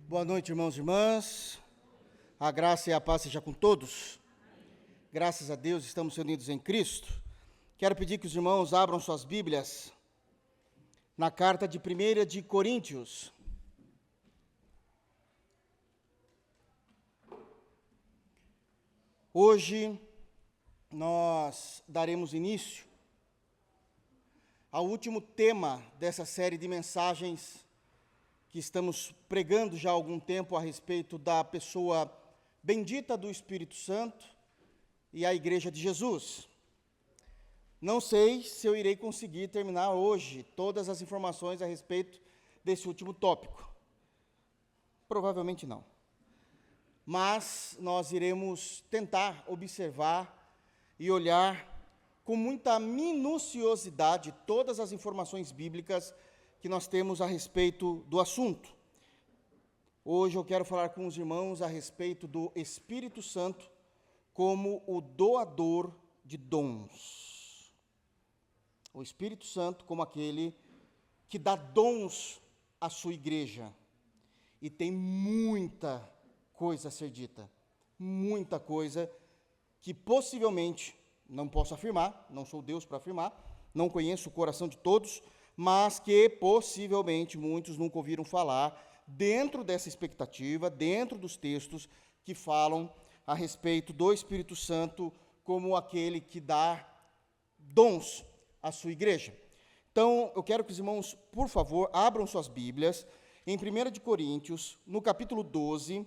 Boa noite, irmãos e irmãs. A graça e a paz seja com todos. Graças a Deus, estamos reunidos em Cristo. Quero pedir que os irmãos abram suas Bíblias na carta de 1 de Coríntios. Hoje, nós daremos início ao último tema dessa série de mensagens que estamos pregando já há algum tempo a respeito da pessoa bendita do Espírito Santo e a Igreja de Jesus. Não sei se eu irei conseguir terminar hoje todas as informações a respeito desse último tópico. Provavelmente não. Mas nós iremos tentar observar e olhar com muita minuciosidade todas as informações bíblicas que nós temos a respeito do assunto. Hoje eu quero falar com os irmãos a respeito do Espírito Santo como o doador de dons. O Espírito Santo como aquele que dá dons à sua igreja. E tem muita coisa a ser dita, muita coisa que possivelmente, não posso afirmar, não sou Deus para afirmar, não conheço o coração de todos, mas que possivelmente muitos nunca ouviram falar, dentro dessa expectativa, dentro dos textos que falam a respeito do Espírito Santo como aquele que dá dons à sua igreja. Então, eu quero que os irmãos, por favor, abram suas Bíblias em 1 de Coríntios, no capítulo 12,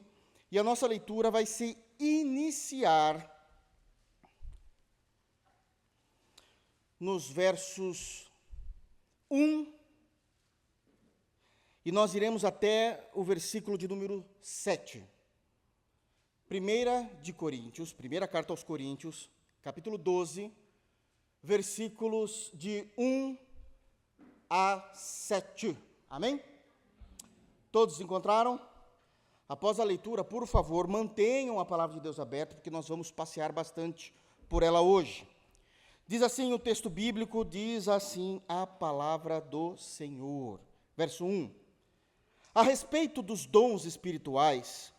e a nossa leitura vai se iniciar nos versos 1, e nós iremos até o versículo de número 7. 1 de Coríntios, primeira carta aos Coríntios, capítulo 12, versículos de 1 a 7. Amém? Todos encontraram? Após a leitura, por favor, mantenham a palavra de Deus aberta, porque nós vamos passear bastante por ela hoje. Diz assim o texto bíblico, diz assim a palavra do Senhor. Verso 1. A respeito dos dons espirituais,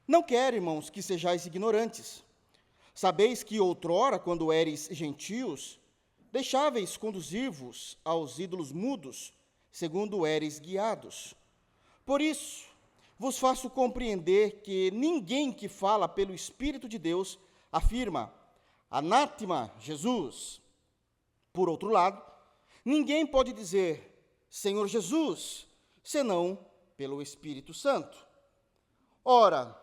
não quero, irmãos, que sejais ignorantes. Sabeis que outrora, quando éreis gentios, deixáveis conduzir-vos aos ídolos mudos, segundo éreis guiados. Por isso, vos faço compreender que ninguém que fala pelo Espírito de Deus afirma: Anátema, Jesus. Por outro lado, ninguém pode dizer Senhor Jesus, senão pelo Espírito Santo. Ora,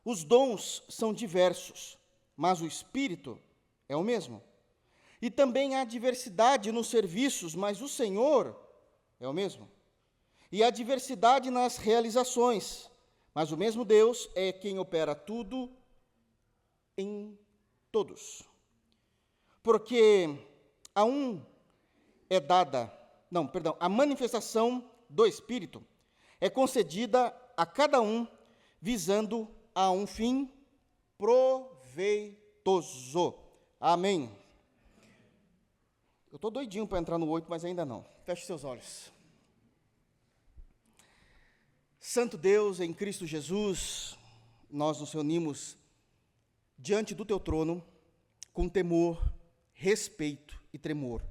os dons são diversos, mas o Espírito é o mesmo. E também há diversidade nos serviços, mas o Senhor é o mesmo. E há diversidade nas realizações, mas o mesmo Deus é quem opera tudo em todos. Porque a manifestação do Espírito é concedida a cada um, visando a um fim proveitoso. Amém. Eu estou doidinho para entrar no 8, mas ainda não. Feche seus olhos. Santo Deus, em Cristo Jesus, nós nos reunimos diante do teu trono com temor, respeito e tremor.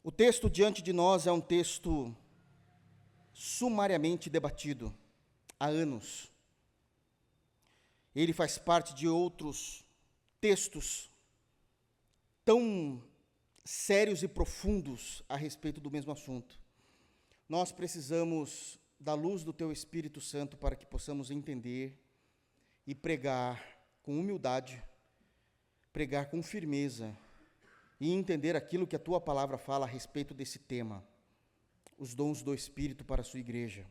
O texto diante de nós é um texto sumariamente debatido há anos. Ele faz parte de outros textos tão sérios e profundos a respeito do mesmo assunto. Nós precisamos da luz do teu Espírito Santo para que possamos entender e pregar com humildade, pregar com firmeza e entender aquilo que a tua palavra fala a respeito desse tema, os dons do Espírito para a sua igreja.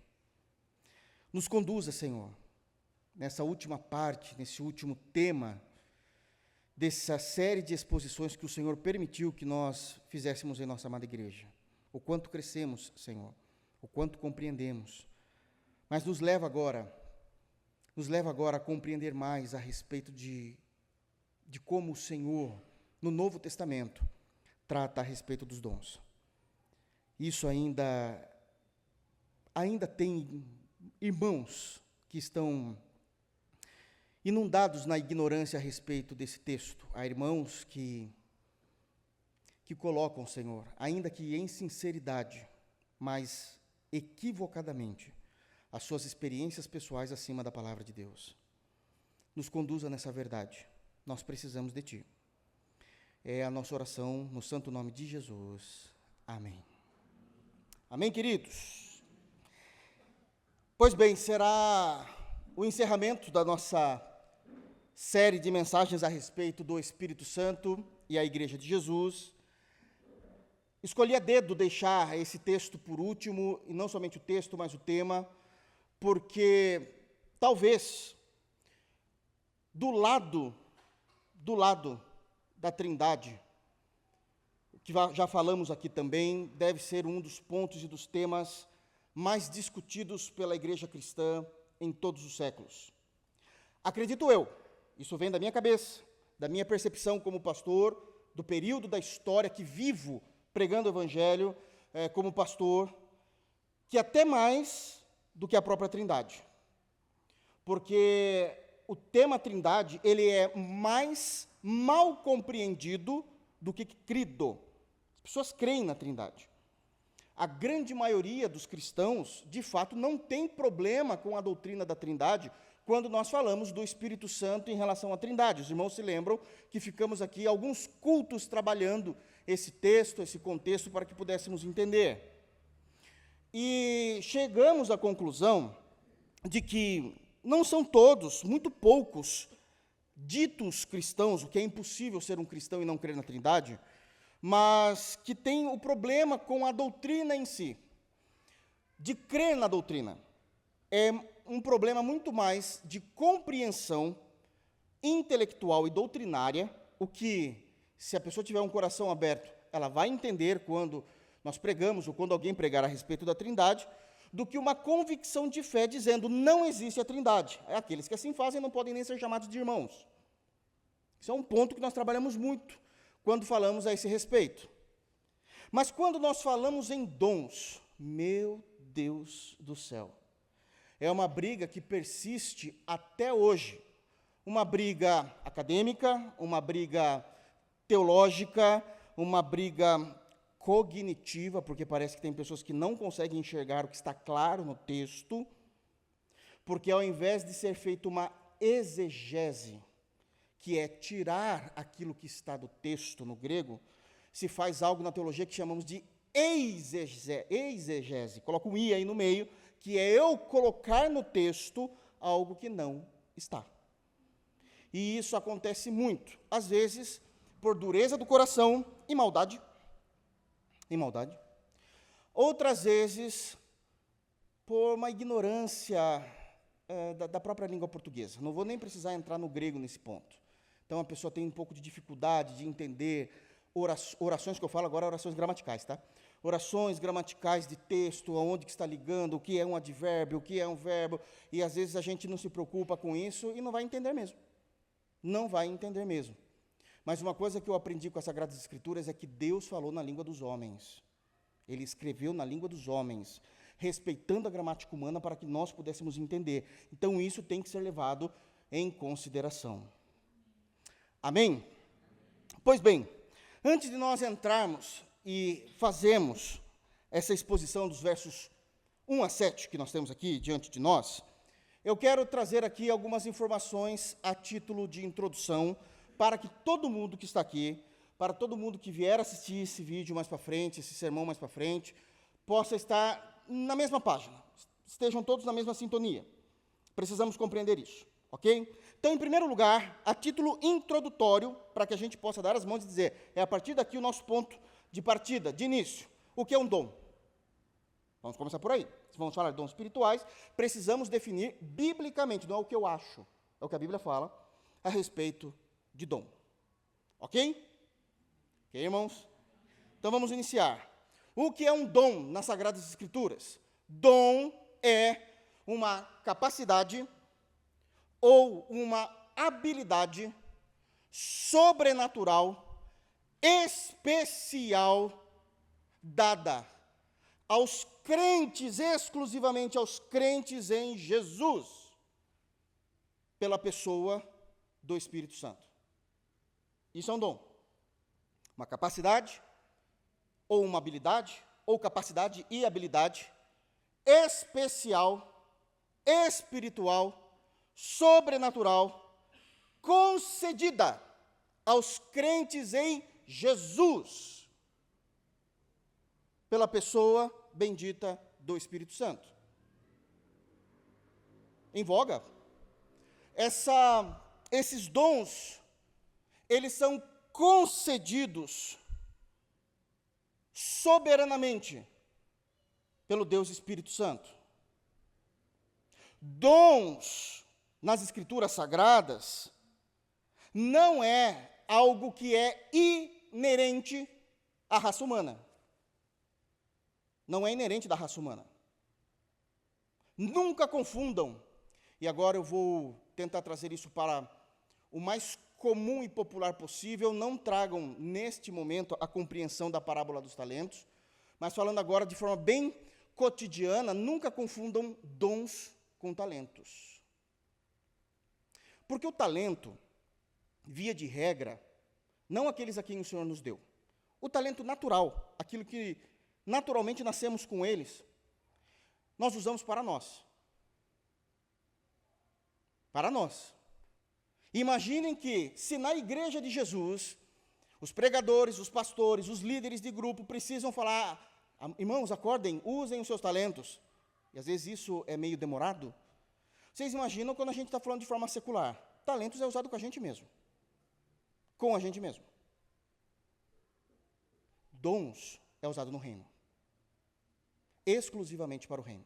Nos conduza, Senhor, nessa última parte, nesse último tema, dessa série de exposições que o Senhor permitiu que nós fizéssemos em nossa amada igreja. O quanto crescemos, Senhor, o quanto compreendemos, mas nos leva agora a compreender mais a respeito de como o Senhor, no Novo Testamento, trata a respeito dos dons. Isso ainda ainda tem irmãos que estão inundados na ignorância a respeito desse texto. Há irmãos que colocam, Senhor, ainda que em sinceridade, mas equivocadamente, as suas experiências pessoais acima da palavra de Deus. Nos conduza nessa verdade. Nós precisamos de Ti. É a nossa oração no santo nome de Jesus. Amém. Amém, queridos? Pois bem, será o encerramento da nossa série de mensagens a respeito do Espírito Santo e a Igreja de Jesus. Escolhi a dedo deixar esse texto por último, e não somente o texto, mas o tema, porque talvez do lado da Trindade, que já falamos aqui também, deve ser um dos pontos e dos temas mais discutidos pela igreja cristã em todos os séculos. Acredito eu, isso vem da minha cabeça, da minha percepção como pastor, do período da história que vivo pregando o Evangelho como pastor, que até mais do que a própria Trindade. Porque o tema Trindade, ele é mais mal compreendido do que crido. As pessoas creem na Trindade. A grande maioria dos cristãos, de fato, não tem problema com a doutrina da Trindade quando nós falamos do Espírito Santo em relação à Trindade. Os irmãos se lembram que ficamos aqui alguns cultos trabalhando esse texto, esse contexto, para que pudéssemos entender. E chegamos à conclusão de que não são todos, muito poucos, ditos cristãos, o que é impossível ser um cristão e não crer na Trindade, mas que tem o problema com a doutrina em si, de crer na doutrina. É um problema muito mais de compreensão intelectual e doutrinária, o que, se a pessoa tiver um coração aberto, ela vai entender quando nós pregamos, ou quando alguém pregar a respeito da Trindade, do que uma convicção de fé dizendo, não existe a Trindade. Aqueles que assim fazem não podem nem ser chamados de irmãos. Isso é um ponto que nós trabalhamos muito quando falamos a esse respeito. Mas quando nós falamos em dons, meu Deus do céu, é uma briga que persiste até hoje. Uma briga acadêmica, uma briga teológica, uma briga cognitiva, porque parece que tem pessoas que não conseguem enxergar o que está claro no texto, porque ao invés de ser feita uma exegese, que é tirar aquilo que está do texto no grego, se faz algo na teologia que chamamos de exegese. Coloca um i aí no meio, que é eu colocar no texto algo que não está. E isso acontece muito, às vezes, por dureza do coração e maldade. Outras vezes, por uma ignorância da própria língua portuguesa. Não vou nem precisar entrar no grego nesse ponto. Então, a pessoa tem um pouco de dificuldade de entender orações, que eu falo agora, orações gramaticais, tá? Orações gramaticais de texto, aonde que está ligando, o que é um advérbio, o que é um verbo, e às vezes a gente não se preocupa com isso e não vai entender mesmo. Não vai entender mesmo. Mas uma coisa que eu aprendi com as Sagradas Escrituras é que Deus falou na língua dos homens. Ele escreveu na língua dos homens, respeitando a gramática humana para que nós pudéssemos entender. Então, isso tem que ser levado em consideração. Amém? Pois bem, antes de nós entrarmos e fazermos essa exposição dos versos 1 a 7 que nós temos aqui diante de nós, eu quero trazer aqui algumas informações a título de introdução para que todo mundo que está aqui, para todo mundo que vier assistir esse vídeo mais para frente, esse sermão mais para frente, possa estar na mesma página, estejam todos na mesma sintonia. Precisamos compreender isso, ok? Então, em primeiro lugar, a título introdutório, para que a gente possa dar as mãos e dizer, é a partir daqui o nosso ponto de partida, de início. O que é um dom? Vamos começar por aí. Se vamos falar de dons espirituais, precisamos definir biblicamente, não é o que eu acho, é o que a Bíblia fala a respeito de dom. Ok? Ok, irmãos? Então, vamos iniciar. O que é um dom nas Sagradas Escrituras? Dom é uma capacidade ou uma habilidade sobrenatural, especial, dada aos crentes, exclusivamente aos crentes em Jesus, pela pessoa do Espírito Santo. Isso é um dom. Uma capacidade, ou uma habilidade, ou capacidade e habilidade especial, espiritual, sobrenatural, concedida aos crentes em Jesus, pela pessoa bendita do Espírito Santo. Em voga, esses dons, eles são concedidos soberanamente pelo Deus Espírito Santo. Dons nas Escrituras Sagradas não é algo que é inerente à raça humana. Não é inerente da raça humana. Nunca confundam, e agora eu vou tentar trazer isso para o mais comum e popular possível, não tragam neste momento a compreensão da parábola dos talentos, mas falando agora de forma bem cotidiana, nunca confundam dons com talentos. Porque o talento, via de regra, não aqueles a quem o Senhor nos deu. O talento natural, aquilo que naturalmente nascemos com eles, nós usamos para nós. Para nós. Imaginem que, se na igreja de Jesus, os pregadores, os pastores, os líderes de grupo precisam falar, irmãos, acordem, usem os seus talentos, e às vezes isso é meio demorado. Vocês imaginam quando a gente está falando de forma secular? Talentos é usado com a gente mesmo. Com a gente mesmo. Dons é usado no reino. Exclusivamente para o reino.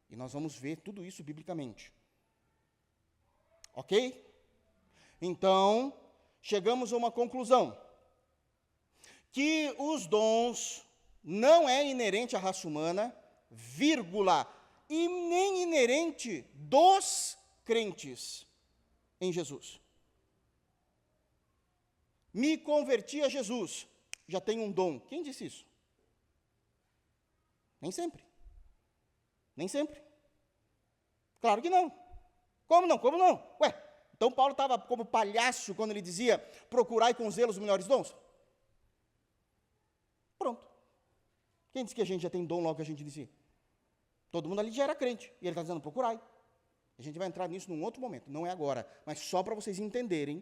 E nós vamos ver tudo isso biblicamente. Ok? Então, chegamos a uma conclusão. Que os dons não é inerente à raça humana, vírgula, e nem inerente dos crentes em Jesus. Me converti a Jesus, já tenho um dom. Quem disse isso? Nem sempre. Nem sempre. Claro que não. Como não? Como não? Ué, então Paulo estava como palhaço quando ele dizia, procurai com zelo os melhores dons? Pronto. Quem disse que a gente já tem dom logo que a gente dizia? Todo mundo ali já era crente, e ele está dizendo, procurai. A gente vai entrar nisso num outro momento, não é agora, mas só para vocês entenderem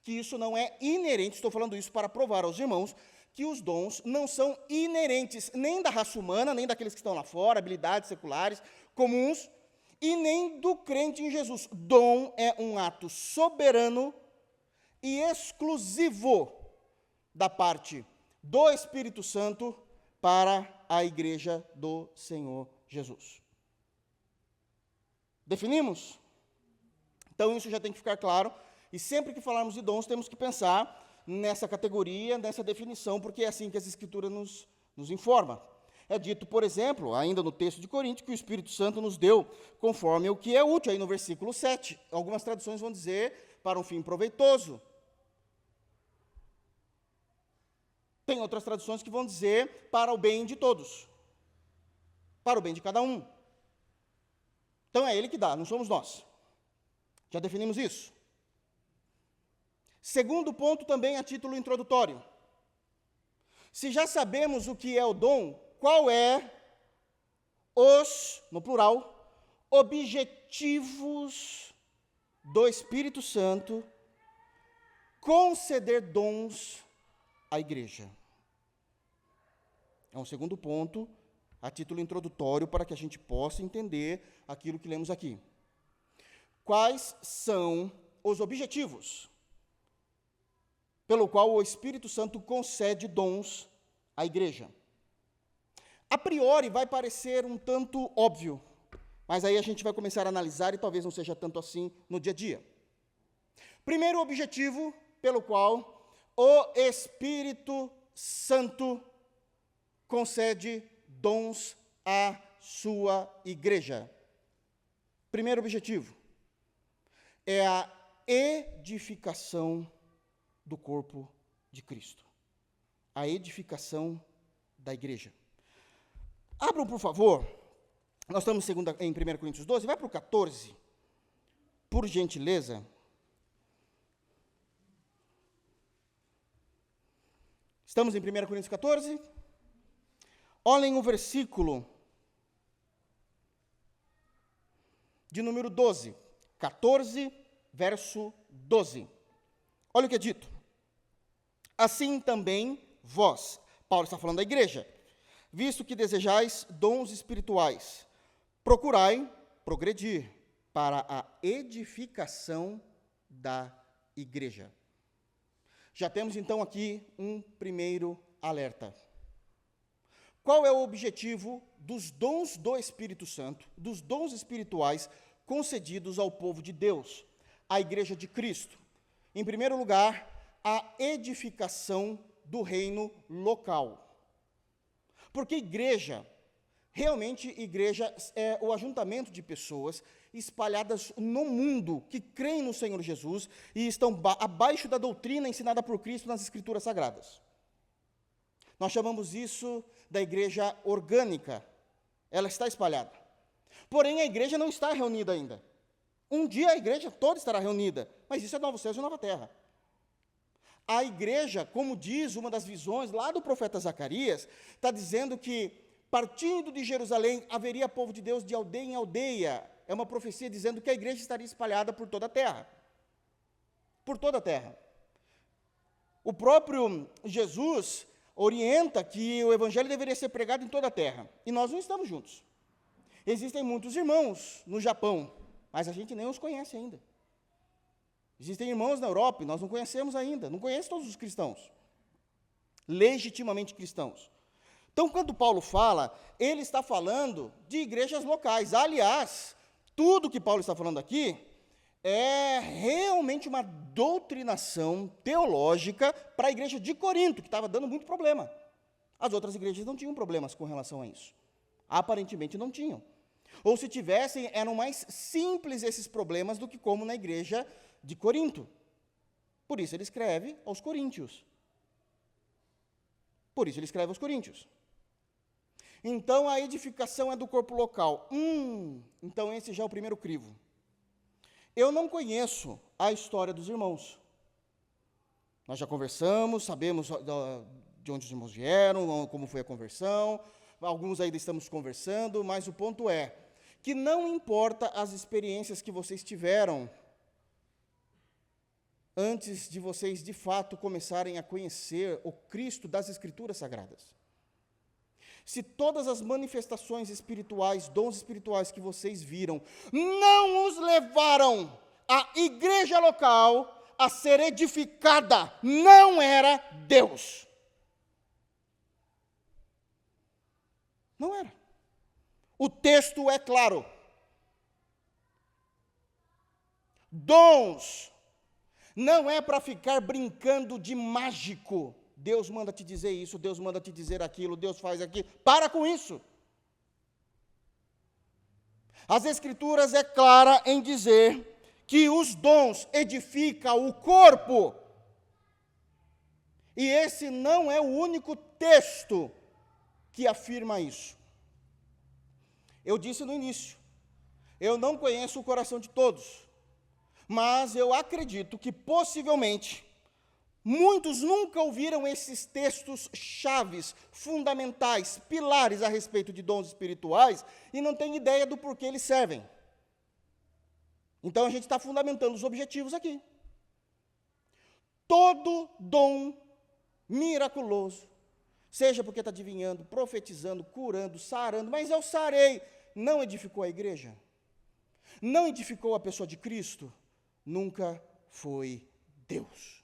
que isso não é inerente, estou falando isso para provar aos irmãos, que os dons não são inerentes nem da raça humana, nem daqueles que estão lá fora, habilidades seculares, comuns, e nem do crente em Jesus. Dom é um ato soberano e exclusivo da parte do Espírito Santo para a igreja do Senhor Jesus. Definimos? Então isso já tem que ficar claro, e sempre que falarmos de dons temos que pensar nessa categoria, nessa definição, porque é assim que as Escrituras nos informa. É dito, por exemplo, ainda no texto de Coríntios, que o Espírito Santo nos deu conforme o que é útil, aí no versículo 7. Algumas traduções vão dizer para um fim proveitoso. Tem outras traduções que vão dizer para o bem de todos. Para o bem de cada um. Então é Ele que dá, não somos nós. Já definimos isso. Segundo ponto, também a título introdutório. Se já sabemos o que é o dom, qual é no plural, objetivos do Espírito Santo conceder dons à igreja? É um segundo ponto, a título introdutório, para que a gente possa entender aquilo que lemos aqui. Quais são os objetivos pelo qual o Espírito Santo concede dons à igreja? A priori vai parecer um tanto óbvio, mas aí a gente vai começar a analisar e talvez não seja tanto assim no dia a dia. Primeiro objetivo pelo qual o Espírito Santo concede dons à sua igreja. Primeiro objetivo é a edificação do corpo de Cristo. A edificação da igreja. Abram, por favor, nós estamos em 1 Coríntios 12, vai para o 14, por gentileza. Estamos em 1 Coríntios 14? Olhem o versículo de número 12, 14, verso 12. Olha o que é dito. Assim também vós, Paulo está falando da igreja, visto que desejais dons espirituais, procurai progredir para a edificação da igreja. Já temos então aqui um primeiro alerta. Qual é o objetivo dos dons do Espírito Santo, dos dons espirituais concedidos ao povo de Deus, à igreja de Cristo? Em primeiro lugar, a edificação do reino local. Porque igreja, realmente igreja é o ajuntamento de pessoas espalhadas no mundo que creem no Senhor Jesus e estão abaixo da doutrina ensinada por Cristo nas Escrituras Sagradas. Nós chamamos isso da igreja orgânica. Ela está espalhada. Porém, a igreja não está reunida ainda. Um dia a igreja toda estará reunida, mas isso é novo céu e nova terra. A igreja, como diz uma das visões lá do profeta Zacarias, está dizendo que, partindo de Jerusalém, haveria povo de Deus de aldeia em aldeia. É uma profecia dizendo que a igreja estaria espalhada por toda a terra. Por toda a terra. O próprio Jesus orienta que o evangelho deveria ser pregado em toda a terra. E nós não estamos juntos. Existem muitos irmãos no Japão, mas a gente nem os conhece ainda. Existem irmãos na Europa e nós não conhecemos ainda. Não conhece todos os cristãos. Legitimamente cristãos. Então, quando Paulo fala, ele está falando de igrejas locais. Aliás, tudo que Paulo está falando aqui é realmente uma doutrinação teológica para a igreja de Corinto, que estava dando muito problema. As outras igrejas não tinham problemas com relação a isso. Aparentemente não tinham. Ou se tivessem, eram mais simples esses problemas do que como na igreja de Corinto. Por isso ele escreve aos coríntios. Por isso ele escreve aos coríntios. Então, a edificação é do corpo local. Então esse já é o primeiro crivo. Eu não conheço a história dos irmãos. Nós já conversamos, sabemos de onde os irmãos vieram, como foi a conversão, alguns ainda estamos conversando, mas o ponto é que não importa as experiências que vocês tiveram antes de vocês, de fato, começarem a conhecer o Cristo das Escrituras Sagradas. Se todas as manifestações espirituais, dons espirituais que vocês viram, não os levaram à igreja local a ser edificada, não era Deus. Não era. O texto é claro. Dons não é para ficar brincando de mágico. Deus manda te dizer isso, Deus manda te dizer aquilo, Deus faz aquilo. Para com isso. As Escrituras é clara em dizer que os dons edificam o corpo. E esse não é o único texto que afirma isso. Eu disse no início, eu não conheço o coração de todos, mas eu acredito que possivelmente muitos nunca ouviram esses textos chaves, fundamentais, pilares a respeito de dons espirituais e não têm ideia do porquê eles servem. Então a gente está fundamentando os objetivos aqui. Todo dom miraculoso, seja porque está adivinhando, profetizando, curando, sarando, mas eu sarei, não edificou a igreja? Não edificou a pessoa de Cristo? Nunca foi Deus.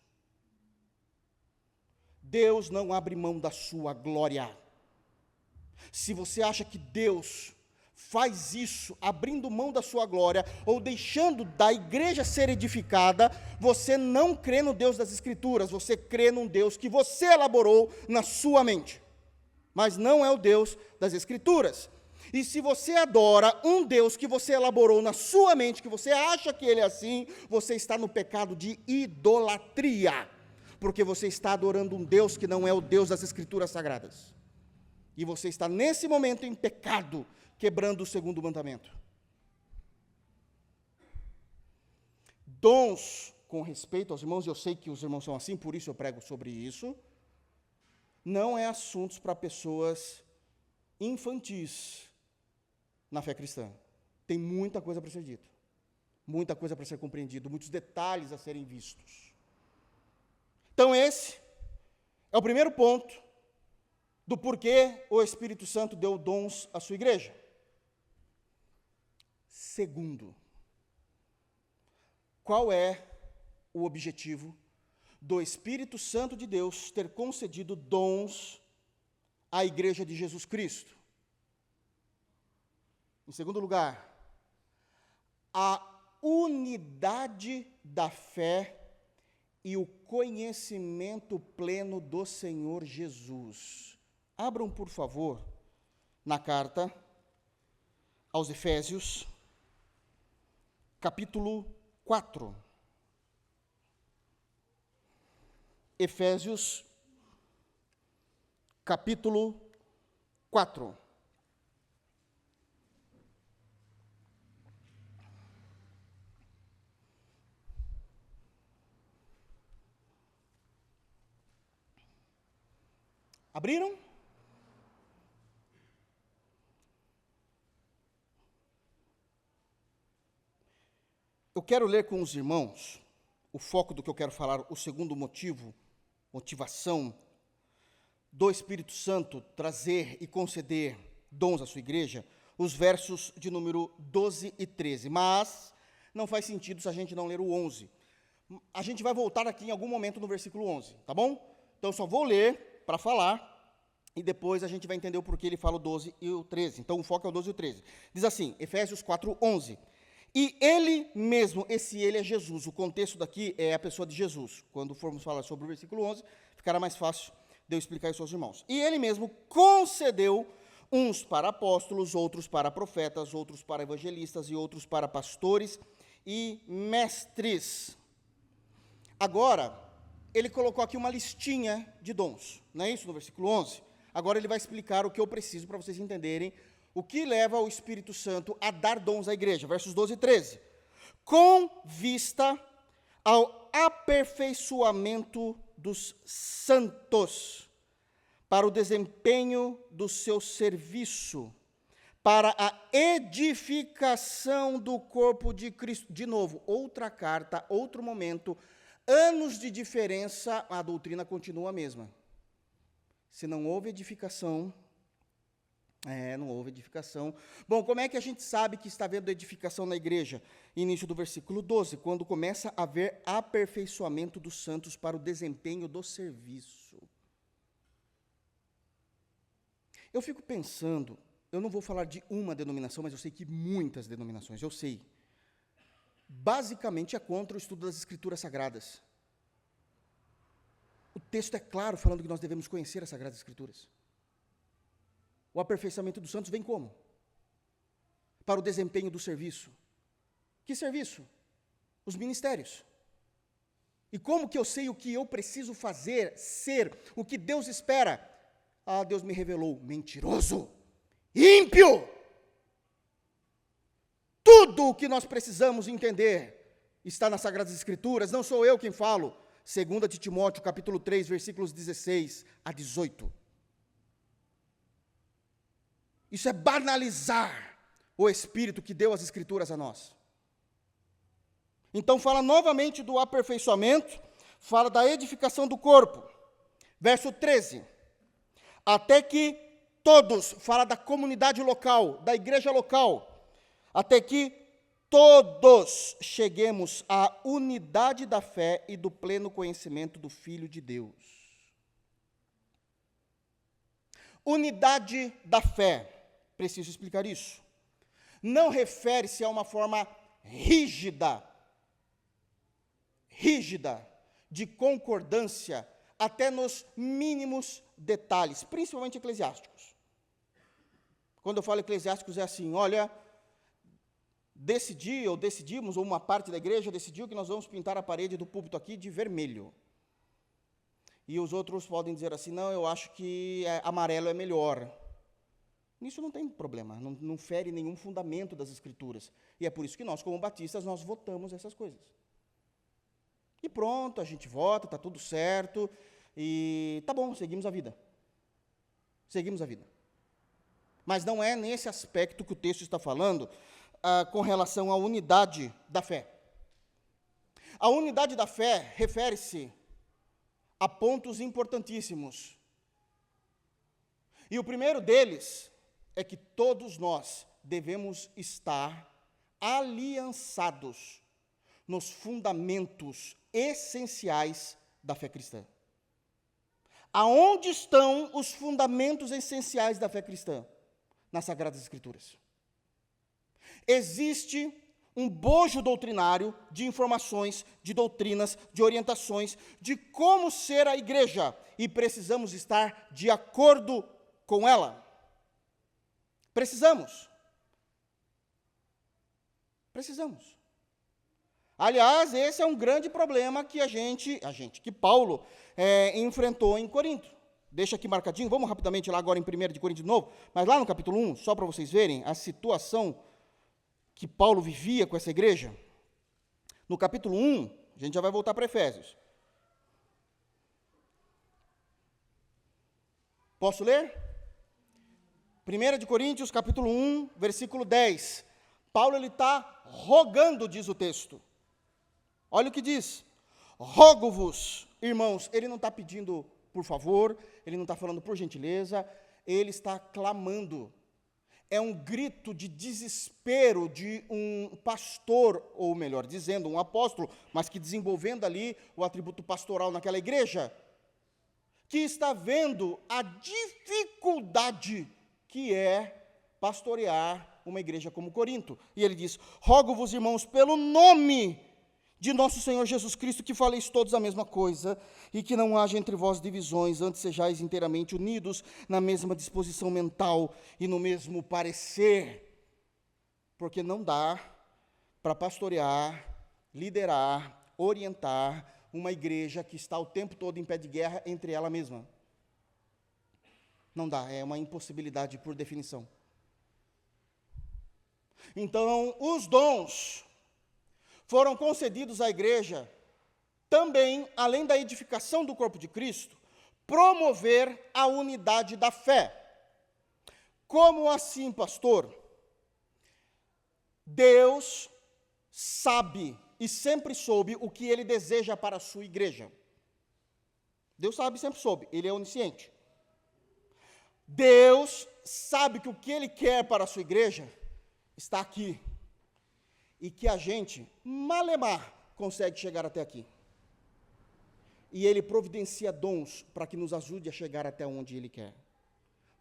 Deus não abre mão da sua glória. Se você acha que Deus faz isso, abrindo mão da sua glória, ou deixando da igreja ser edificada, você não crê no Deus das Escrituras, você crê num Deus que você elaborou na sua mente, mas não é o Deus das Escrituras. E se você adora um Deus que você elaborou na sua mente, que você acha que ele é assim, você está no pecado de idolatria, porque você está adorando um Deus que não é o Deus das Escrituras Sagradas. E você está, nesse momento, em pecado, quebrando o segundo mandamento. Dons, com respeito aos irmãos, eu sei que os irmãos são assim, por isso eu prego sobre isso, não é assuntos para pessoas infantis na fé cristã. Tem muita coisa para ser dito, muita coisa para ser compreendido, muitos detalhes a serem vistos. Então esse é o primeiro ponto do porquê o Espírito Santo deu dons à sua igreja. Segundo, qual é o objetivo do Espírito Santo de Deus ter concedido dons à igreja de Jesus Cristo? Em segundo lugar, a unidade da fé e o conhecimento pleno do Senhor Jesus. Abram, por favor, na carta aos Efésios, capítulo 4. Efésios, capítulo 4. Abriram? Eu quero ler com os irmãos o foco do que eu quero falar, o segundo motivação do Espírito Santo trazer e conceder dons à sua igreja, os versos de número 12 e 13. Mas não faz sentido se a gente não ler o 11. A gente vai voltar aqui em algum momento no versículo 11, tá bom? Então eu só vou ler para falar e depois a gente vai entender o porquê ele fala o 12 e o 13. Então o foco é o 12 e o 13. Diz assim, Efésios 4, 11. E ele mesmo, esse ele é Jesus, o contexto daqui é a pessoa de Jesus. Quando formos falar sobre o versículo 11, ficará mais fácil de eu explicar isso aos irmãos. E ele mesmo concedeu uns para apóstolos, outros para profetas, outros para evangelistas e outros para pastores e mestres. Agora, ele colocou aqui uma listinha de dons, não é isso, no versículo 11? Agora ele vai explicar o que eu preciso para vocês entenderem o que leva o Espírito Santo a dar dons à igreja, versos 12 e 13. Com vista ao aperfeiçoamento dos santos, para o desempenho do seu serviço, para a edificação do corpo de Cristo. De novo, outra carta, outro momento, anos de diferença, a doutrina continua a mesma. Se não houve edificação, não houve edificação. Bom, como é que a gente sabe que está havendo edificação na igreja? Início do versículo 12, quando começa a haver aperfeiçoamento dos santos para o desempenho do serviço. Eu fico pensando, eu não vou falar de uma denominação, mas eu sei que muitas denominações, eu sei, basicamente é contra o estudo das Escrituras Sagradas. O texto é claro falando que nós devemos conhecer as Sagradas Escrituras. O aperfeiçoamento dos santos vem como? Para o desempenho do serviço. Que serviço? Os ministérios. E como que eu sei o que eu preciso fazer, ser, o que Deus espera? Ah, Deus me revelou, mentiroso, ímpio. Tudo o que nós precisamos entender está nas Sagradas Escrituras, não sou eu quem falo. 2 de Timóteo, capítulo 3, versículos 16 a 18. Isso é banalizar o Espírito que deu as Escrituras a nós. Então fala novamente do aperfeiçoamento, fala da edificação do corpo. Verso 13. Até que todos, fala da comunidade local, da igreja local, até que todos cheguemos à unidade da fé e do pleno conhecimento do Filho de Deus. Unidade da fé. Preciso explicar isso. Não refere-se a uma forma rígida de concordância até nos mínimos detalhes, principalmente eclesiásticos. Quando eu falo eclesiásticos é assim, olha, decidimos, ou uma parte da igreja decidiu que nós vamos pintar a parede do púlpito aqui de vermelho. E os outros podem dizer assim, não, eu acho que amarelo é melhor. Nisso não tem problema, não fere nenhum fundamento das Escrituras. E é por isso que nós, como batistas, nós votamos essas coisas. E pronto, a gente vota, está tudo certo, e tá bom, seguimos a vida. Seguimos a vida. Mas não é nesse aspecto que o texto está falando com relação à unidade da fé. A unidade da fé refere-se a pontos importantíssimos. E o primeiro deles é que todos nós devemos estar aliançados nos fundamentos essenciais da fé cristã. Aonde estão os fundamentos essenciais da fé cristã? Nas Sagradas Escrituras. Existe um bojo doutrinário de informações, de doutrinas, de orientações, de como ser a igreja, e precisamos estar de acordo com ela. Precisamos. Aliás, esse é um grande problema que que Paulo enfrentou em Corinto. Deixa aqui marcadinho, vamos rapidamente lá agora em 1 de Coríntios de novo, mas lá no capítulo 1, só para vocês verem a situação que Paulo vivia com essa igreja. No capítulo 1, a gente já vai voltar para Efésios. Posso ler? 1 de Coríntios, capítulo 1, versículo 10. Paulo está rogando, diz o texto. Olha o que diz. Rogo-vos, irmãos. Ele não está pedindo por favor, ele não está falando por gentileza, ele está clamando. É um grito de desespero de um pastor, ou melhor dizendo, um apóstolo, mas que desenvolvendo ali o atributo pastoral naquela igreja, que está vendo a dificuldade que é pastorear uma igreja como Corinto. E ele diz: rogo-vos, irmãos, pelo nome de nosso Senhor Jesus Cristo, que faleis todos a mesma coisa, e que não haja entre vós divisões, antes sejais inteiramente unidos na mesma disposição mental e no mesmo parecer. Porque não dá para pastorear, liderar, orientar uma igreja que está o tempo todo em pé de guerra entre ela mesma. Não dá, é uma impossibilidade por definição. Então, os dons foram concedidos à igreja também, além da edificação do corpo de Cristo, promover a unidade da fé. Como assim, pastor? Deus sabe e sempre soube o que Ele deseja para a sua igreja. Deus sabe e sempre soube, Ele é onisciente. Deus sabe que o que Ele quer para a sua igreja está aqui. E que a gente, malemar, consegue chegar até aqui. E Ele providencia dons para que nos ajude a chegar até onde Ele quer.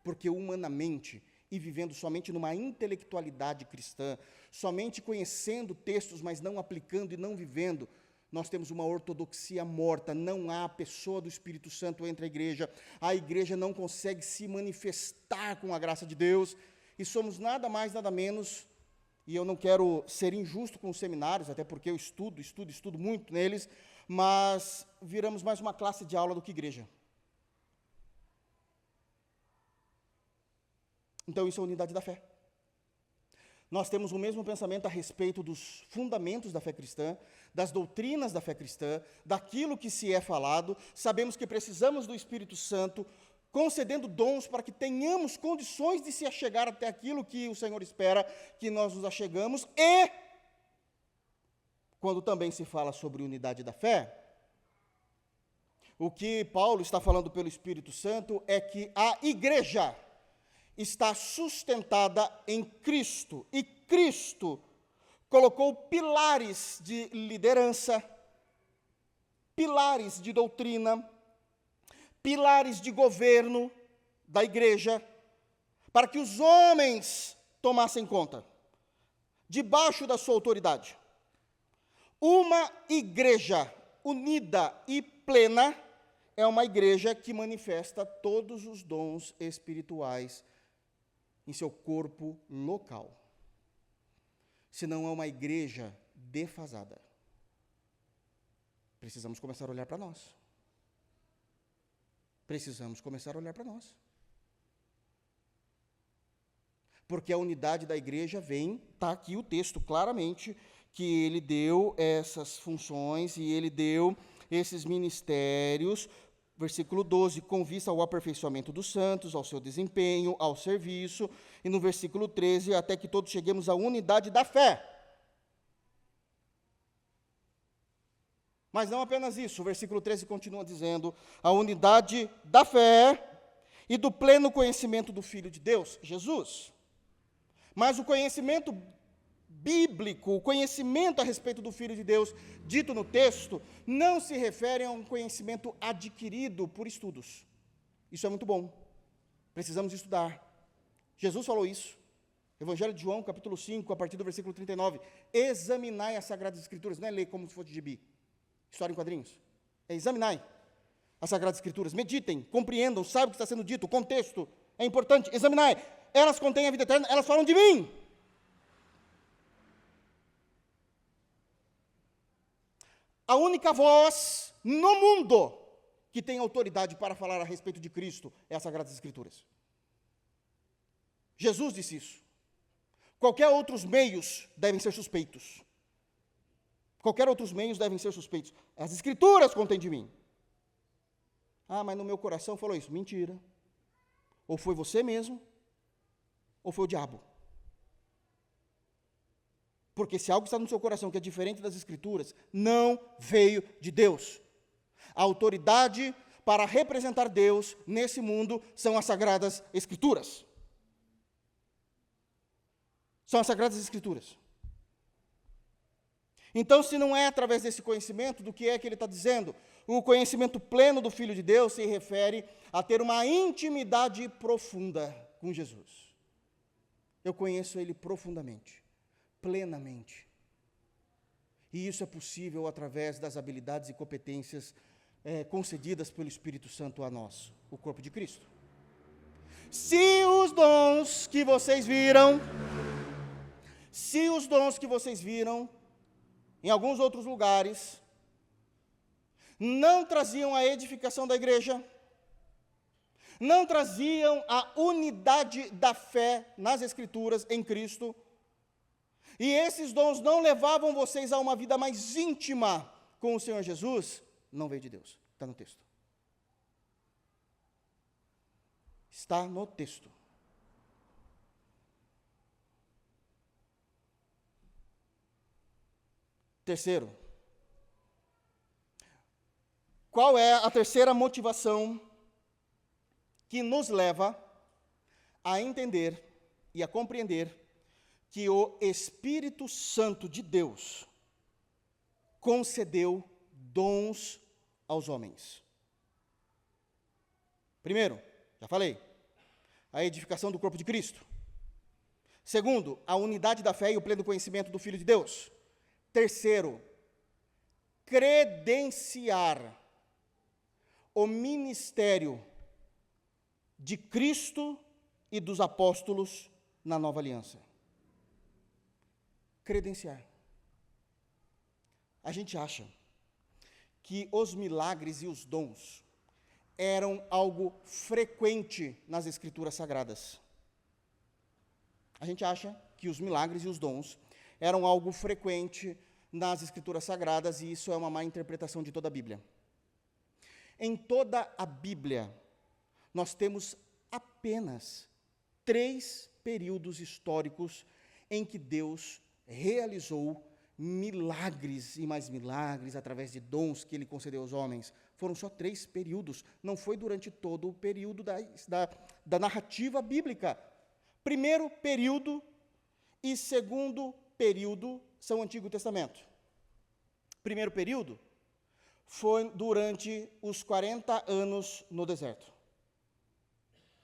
Porque humanamente, e vivendo somente numa intelectualidade cristã, somente conhecendo textos, mas não aplicando e não vivendo, nós temos uma ortodoxia morta, não há a pessoa do Espírito Santo entre a igreja não consegue se manifestar com a graça de Deus, e somos nada mais, nada menos. E eu não quero ser injusto com os seminários, até porque eu estudo muito neles, mas viramos mais uma classe de aula do que igreja. Então, isso é a unidade da fé. Nós temos o mesmo pensamento a respeito dos fundamentos da fé cristã, das doutrinas da fé cristã, daquilo que se é falado, sabemos que precisamos do Espírito Santo, concedendo dons para que tenhamos condições de se achegar até aquilo que o Senhor espera que nós nos achegamos, e, quando também se fala sobre unidade da fé, o que Paulo está falando pelo Espírito Santo é que a igreja está sustentada em Cristo, e Cristo colocou pilares de liderança, pilares de doutrina, pilares de governo da igreja, para que os homens tomassem conta, debaixo da sua autoridade. Uma igreja unida e plena é uma igreja que manifesta todos os dons espirituais em seu corpo local. Senão é uma igreja defasada. Precisamos começar a olhar para nós. Precisamos começar a olhar para nós. Porque a unidade da igreja vem, está aqui o texto claramente, que ele deu essas funções e ele deu esses ministérios, versículo 12, com vista ao aperfeiçoamento dos santos, ao seu desempenho, ao serviço, e no versículo 13, até que todos cheguemos à unidade da fé. Mas não apenas isso, o versículo 13 continua dizendo, a unidade da fé e do pleno conhecimento do Filho de Deus, Jesus. Mas o conhecimento bíblico, o conhecimento a respeito do Filho de Deus, dito no texto, não se refere a um conhecimento adquirido por estudos. Isso é muito bom. Precisamos estudar. Jesus falou isso. Evangelho de João, capítulo 5, a partir do versículo 39. Examinai as Sagradas Escrituras. Não é ler como se fosse gibi. História em quadrinhos. É examinai as Sagradas Escrituras. Meditem, compreendam, saibam o que está sendo dito. O contexto é importante. Examinai. Elas contêm a vida eterna, elas falam de mim. A única voz no mundo que tem autoridade para falar a respeito de Cristo é as Sagradas Escrituras. Jesus disse isso. Qualquer outros meios devem ser suspeitos. Qualquer outros meios devem ser suspeitos. As Escrituras contêm de mim. Ah, mas no meu coração falou isso. Mentira. Ou foi você mesmo, ou foi o diabo. Porque se algo está no seu coração que é diferente das Escrituras, não veio de Deus. A autoridade para representar Deus nesse mundo são as Sagradas Escrituras. São as Sagradas Escrituras. Então, se não é através desse conhecimento, do que é que ele está dizendo? O conhecimento pleno do Filho de Deus se refere a ter uma intimidade profunda com Jesus. Eu conheço Ele profundamente, plenamente. E isso é possível através das habilidades e competências concedidas pelo Espírito Santo a nós, o corpo de Cristo. Se os dons que vocês viram em alguns outros lugares não traziam a edificação da igreja, não traziam a unidade da fé nas Escrituras em Cristo, e esses dons não levavam vocês a uma vida mais íntima com o Senhor Jesus, não veio de Deus. Está no texto. Está no texto. Terceiro, qual é a terceira motivação que nos leva a entender e a compreender que o Espírito Santo de Deus concedeu dons aos homens? Primeiro, já falei, a edificação do corpo de Cristo. Segundo, a unidade da fé e o pleno conhecimento do Filho de Deus. Terceiro, credenciar o ministério de Cristo e dos apóstolos na nova aliança. Credenciar. A gente acha que os milagres e os dons eram algo frequente nas Escrituras Sagradas. A gente acha que os milagres e os dons eram algo frequente nas Escrituras Sagradas, e isso é uma má interpretação de toda a Bíblia. Em toda a Bíblia, nós temos apenas 3 períodos históricos em que Deus realizou milagres e mais milagres através de dons que Ele concedeu aos homens. Foram só 3 períodos, não foi durante todo o período da narrativa bíblica. Primeiro período e segundo período são o Antigo Testamento. Primeiro período foi durante os 40 anos no deserto.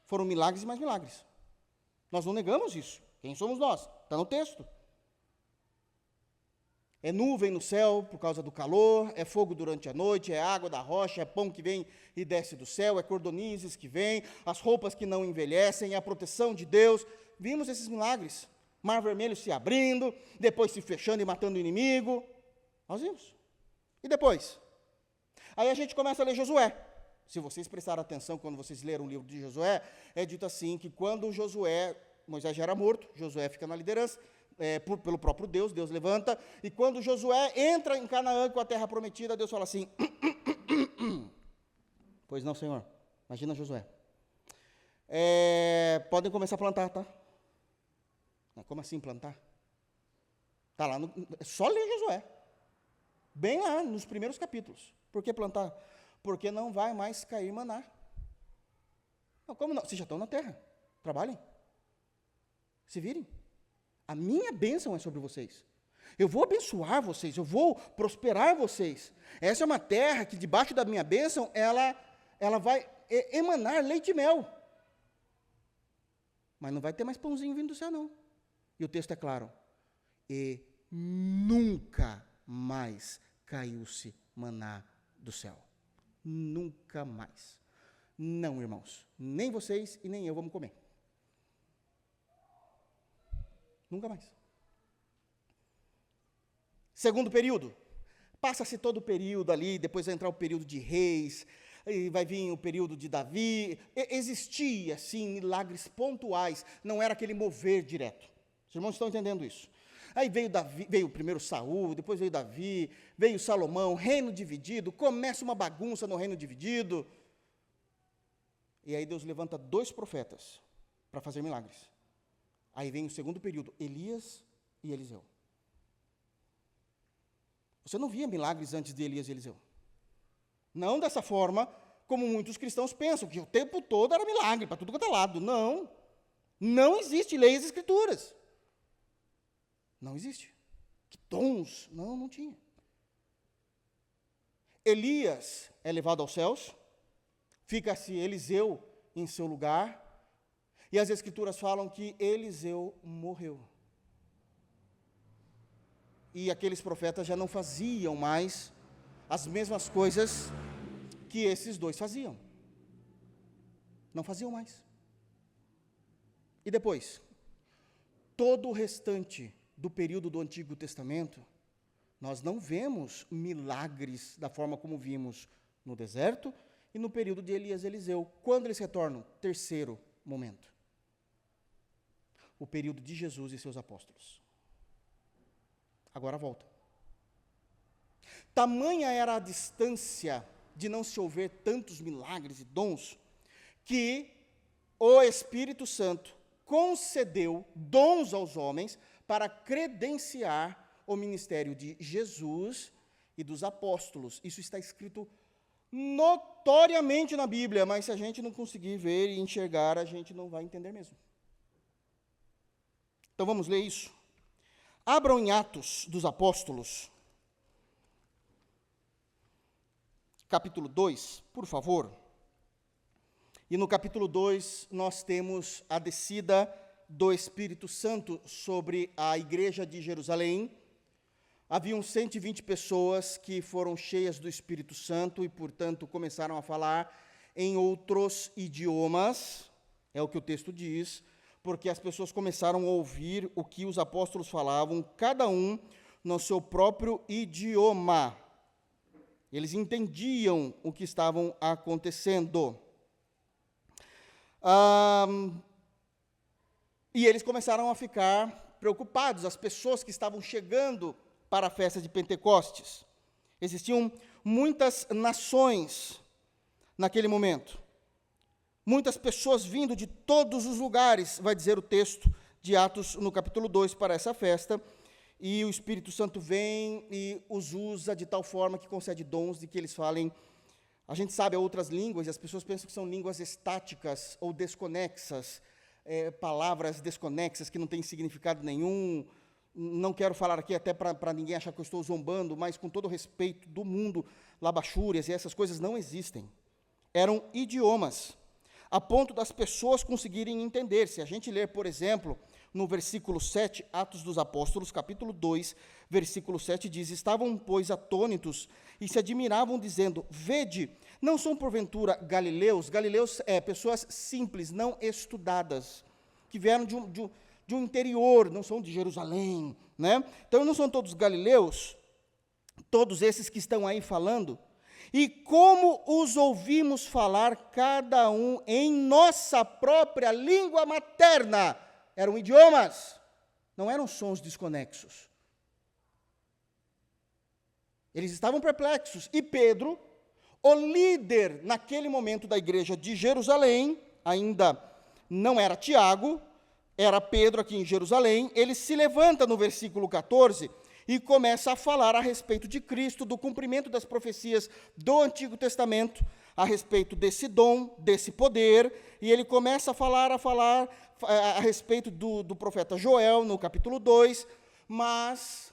Foram milagres e mais milagres. Nós não negamos isso. Quem somos nós? Está no texto. É nuvem no céu por causa do calor, é fogo durante a noite, é água da rocha, é pão que vem e desce do céu, é cordonizes que vêm, as roupas que não envelhecem, é a proteção de Deus. Vimos esses milagres. Mar Vermelho se abrindo, depois se fechando e matando o inimigo. Nós vimos. E depois? Aí a gente começa a ler Josué. Se vocês prestaram atenção quando vocês leram o livro de Josué, é dito assim, que quando Josué Moisés já era morto, Josué fica na liderança, pelo próprio Deus, Deus levanta, e quando Josué entra em Canaã com a terra prometida, Deus fala assim, pois não, Senhor, imagina Josué, podem começar a plantar, tá? Como assim plantar? Está lá, é só ler Josué, bem lá, nos primeiros capítulos. Por que plantar? Porque não vai mais cair maná. Não, como não? Vocês já estão na terra, trabalhem, se virem. A minha bênção é sobre vocês. Eu vou abençoar vocês, eu vou prosperar vocês. Essa é uma terra que debaixo da minha bênção, ela vai emanar leite e mel. Mas não vai ter mais pãozinho vindo do céu, não. E o texto é claro. E nunca mais caiu-se maná do céu. Nunca mais. Não, irmãos. Nem vocês e nem eu vamos comer. Nunca mais. Segundo período. Passa-se todo o período ali, depois vai entrar o período de reis, e vai vir o período de Davi. Existia, sim, milagres pontuais, não era aquele mover direto. Os irmãos estão entendendo isso? Aí veio primeiro Saul, depois veio Davi, veio Salomão, reino dividido, começa uma bagunça no reino dividido. E aí Deus levanta 2 profetas para fazer milagres. Aí vem o segundo período, Elias e Eliseu. Você não via milagres antes de Elias e Eliseu. Não dessa forma, como muitos cristãos pensam, que o tempo todo era milagre, para tudo quanto é lado. Não. Não existe lei e escrituras. Não existe. Que dons? Não tinha. Elias é levado aos céus, fica-se Eliseu em seu lugar, e as escrituras falam que Eliseu morreu. E aqueles profetas já não faziam mais as mesmas coisas que esses 2 faziam. Não faziam mais. E depois, todo o restante do período do Antigo Testamento, nós não vemos milagres da forma como vimos no deserto e no período de Elias e Eliseu. Quando eles retornam? Terceiro momento. O período de Jesus e seus apóstolos. Agora volta. Tamanha era a distância de não se ouvir tantos milagres e dons, que o Espírito Santo concedeu dons aos homens para credenciar o ministério de Jesus e dos apóstolos. Isso está escrito notoriamente na Bíblia, mas se a gente não conseguir ver e enxergar, a gente não vai entender mesmo. Então vamos ler isso. Abram em Atos dos Apóstolos, capítulo 2, por favor. E no capítulo 2, nós temos a descida do Espírito Santo sobre a igreja de Jerusalém. Haviam 120 pessoas que foram cheias do Espírito Santo e, portanto, começaram a falar em outros idiomas, é o que o texto diz, porque as pessoas começaram a ouvir o que os apóstolos falavam, cada um no seu próprio idioma. Eles entendiam o que estavam acontecendo. E eles começaram a ficar preocupados, as pessoas que estavam chegando para a festa de Pentecostes. Existiam muitas nações naquele momento. Muitas pessoas vindo de todos os lugares, vai dizer o texto de Atos no capítulo 2, para essa festa, e o Espírito Santo vem e os usa de tal forma que concede dons de que eles falem. A gente sabe outras línguas, e as pessoas pensam que são línguas estáticas ou desconexas, palavras desconexas que não têm significado nenhum. Não quero falar aqui até para ninguém achar que eu estou zombando, mas com todo o respeito do mundo, labachúrias e essas coisas não existem. Eram idiomas, a ponto das pessoas conseguirem entender. Se a gente ler, por exemplo, no versículo 7, Atos dos Apóstolos, capítulo 2, versículo 7, diz: estavam, pois, atônitos e se admiravam, dizendo: vede, não são porventura galileus? Galileus pessoas simples, não estudadas, que vieram de um interior, não são de Jerusalém, né? Então, não são todos galileus, todos esses que estão aí falando. E como os ouvimos falar, cada um em nossa própria língua materna. eram idiomas, não eram sons desconexos. Eles estavam perplexos. E Pedro, o líder naquele momento da igreja de Jerusalém, ainda não era Tiago, era Pedro aqui em Jerusalém, ele se levanta no versículo 14 e começa a falar a respeito de Cristo, do cumprimento das profecias do Antigo Testamento, a respeito desse dom, desse poder, e ele começa a falar a respeito do profeta Joel, no capítulo 2, mas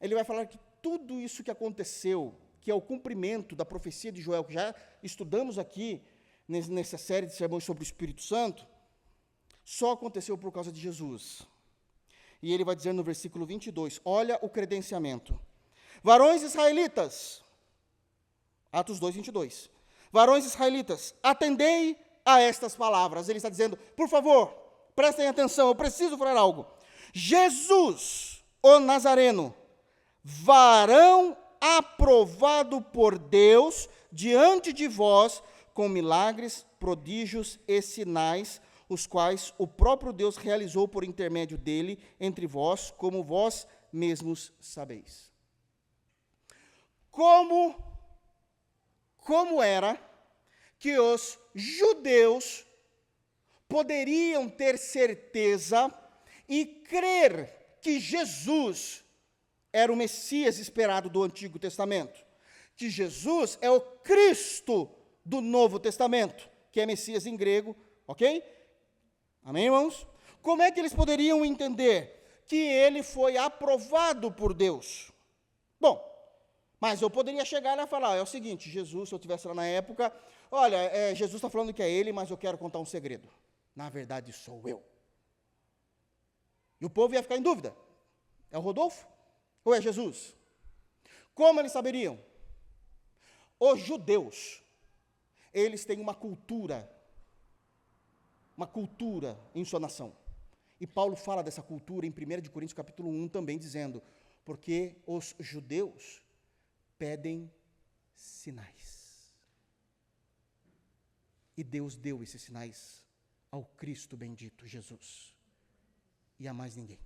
ele vai falar que tudo isso que aconteceu, que é o cumprimento da profecia de Joel, que já estudamos aqui, nessa série de sermões sobre o Espírito Santo, só aconteceu por causa de Jesus. E ele vai dizer no versículo 22, olha o credenciamento. Varões israelitas, Atos 2, 22. Varões israelitas, atendei a estas palavras. Ele está dizendo, por favor, prestem atenção, eu preciso falar algo. Jesus, o Nazareno, varão aprovado por Deus diante de vós, com milagres, prodígios e sinais, os quais o próprio Deus realizou por intermédio dele entre vós, como vós mesmos sabeis. Como era que os judeus poderiam ter certeza e crer que Jesus era o Messias esperado do Antigo Testamento? Que Jesus é o Cristo do Novo Testamento, que é Messias em grego, ok? Amém, irmãos? Como é que eles poderiam entender que ele foi aprovado por Deus? Bom, mas eu poderia chegar lá e falar, é o seguinte, Jesus, se eu estivesse lá na época, olha, Jesus está falando que é ele, mas eu quero contar um segredo. Na verdade, sou eu. E o povo ia ficar em dúvida. É o Rodolfo? Ou é Jesus? Como eles saberiam? Os judeus, eles têm uma cultura em sua nação. E Paulo fala dessa cultura em 1 Coríntios capítulo 1 também, dizendo, porque os judeus pedem sinais. E Deus deu esses sinais ao Cristo bendito, Jesus. E a mais ninguém.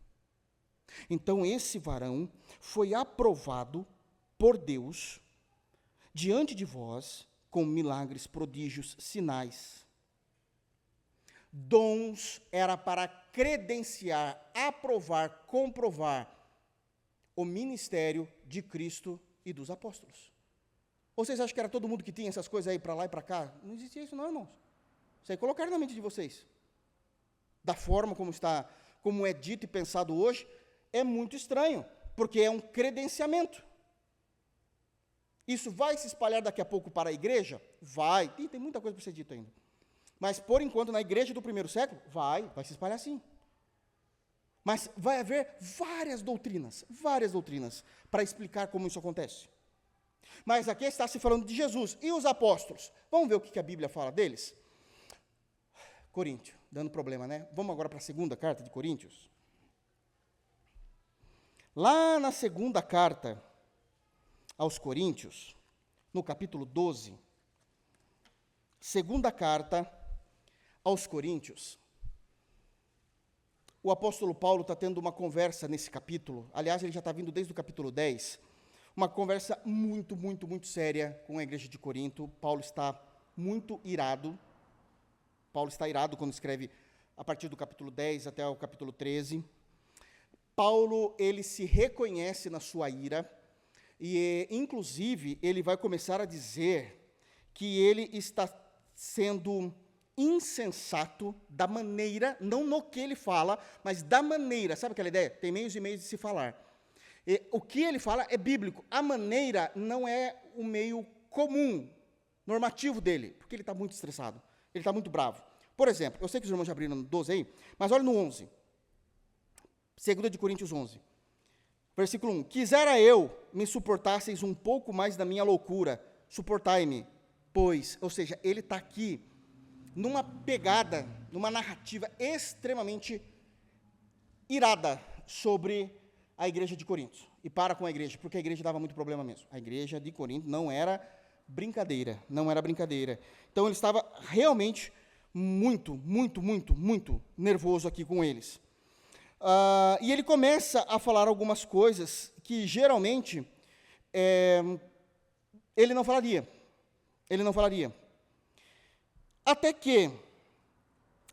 Então esse varão foi aprovado por Deus diante de vós com milagres, prodígios, sinais. Dons era para credenciar, aprovar, comprovar o ministério de Cristo e dos apóstolos. Ou vocês acham que era todo mundo que tinha essas coisas aí para lá e para cá? Não existia isso não, irmãos. Isso aí colocaram na mente de vocês. Da forma como é dito e pensado hoje, é muito estranho, porque é um credenciamento. Isso vai se espalhar daqui a pouco para a igreja? Vai. Tem muita coisa para ser dito ainda. Mas, por enquanto, na igreja do primeiro século, vai se espalhar sim. Mas vai haver várias doutrinas para explicar como isso acontece. Mas aqui está se falando de Jesus. E os apóstolos? Vamos ver o que a Bíblia fala deles? Coríntios, dando problema, né? Vamos agora para a segunda carta de Coríntios. Lá na segunda carta aos Coríntios, no capítulo 12, segunda carta aos Coríntios, o apóstolo Paulo está tendo uma conversa nesse capítulo, aliás, ele já está vindo desde o capítulo 10, uma conversa muito, muito, muito séria com a igreja de Corinto. Paulo está muito irado, quando escreve a partir do capítulo 10 até o capítulo 13, Paulo, ele se reconhece na sua ira, e inclusive ele vai começar a dizer que ele está sendo insensato da maneira, não no que ele fala, mas da maneira, sabe aquela ideia? Tem meios e meios de se falar. E o que ele fala é bíblico, a maneira não é o meio comum, normativo dele, porque ele está muito estressado, ele está muito bravo. Por exemplo, eu sei que os irmãos já abriram no 12 aí, mas olha no 11, 2 de Coríntios 11, versículo 1, quisera eu me suportasseis um pouco mais da minha loucura, suportai-me, pois, ou seja, ele está aqui, numa pegada, numa narrativa extremamente irada sobre a igreja de Corinto. E para com a igreja, porque a igreja dava muito problema mesmo. A igreja de Corinto não era brincadeira, Então ele estava realmente muito nervoso aqui com eles. E ele começa a falar algumas coisas que geralmente ele não falaria. Até que,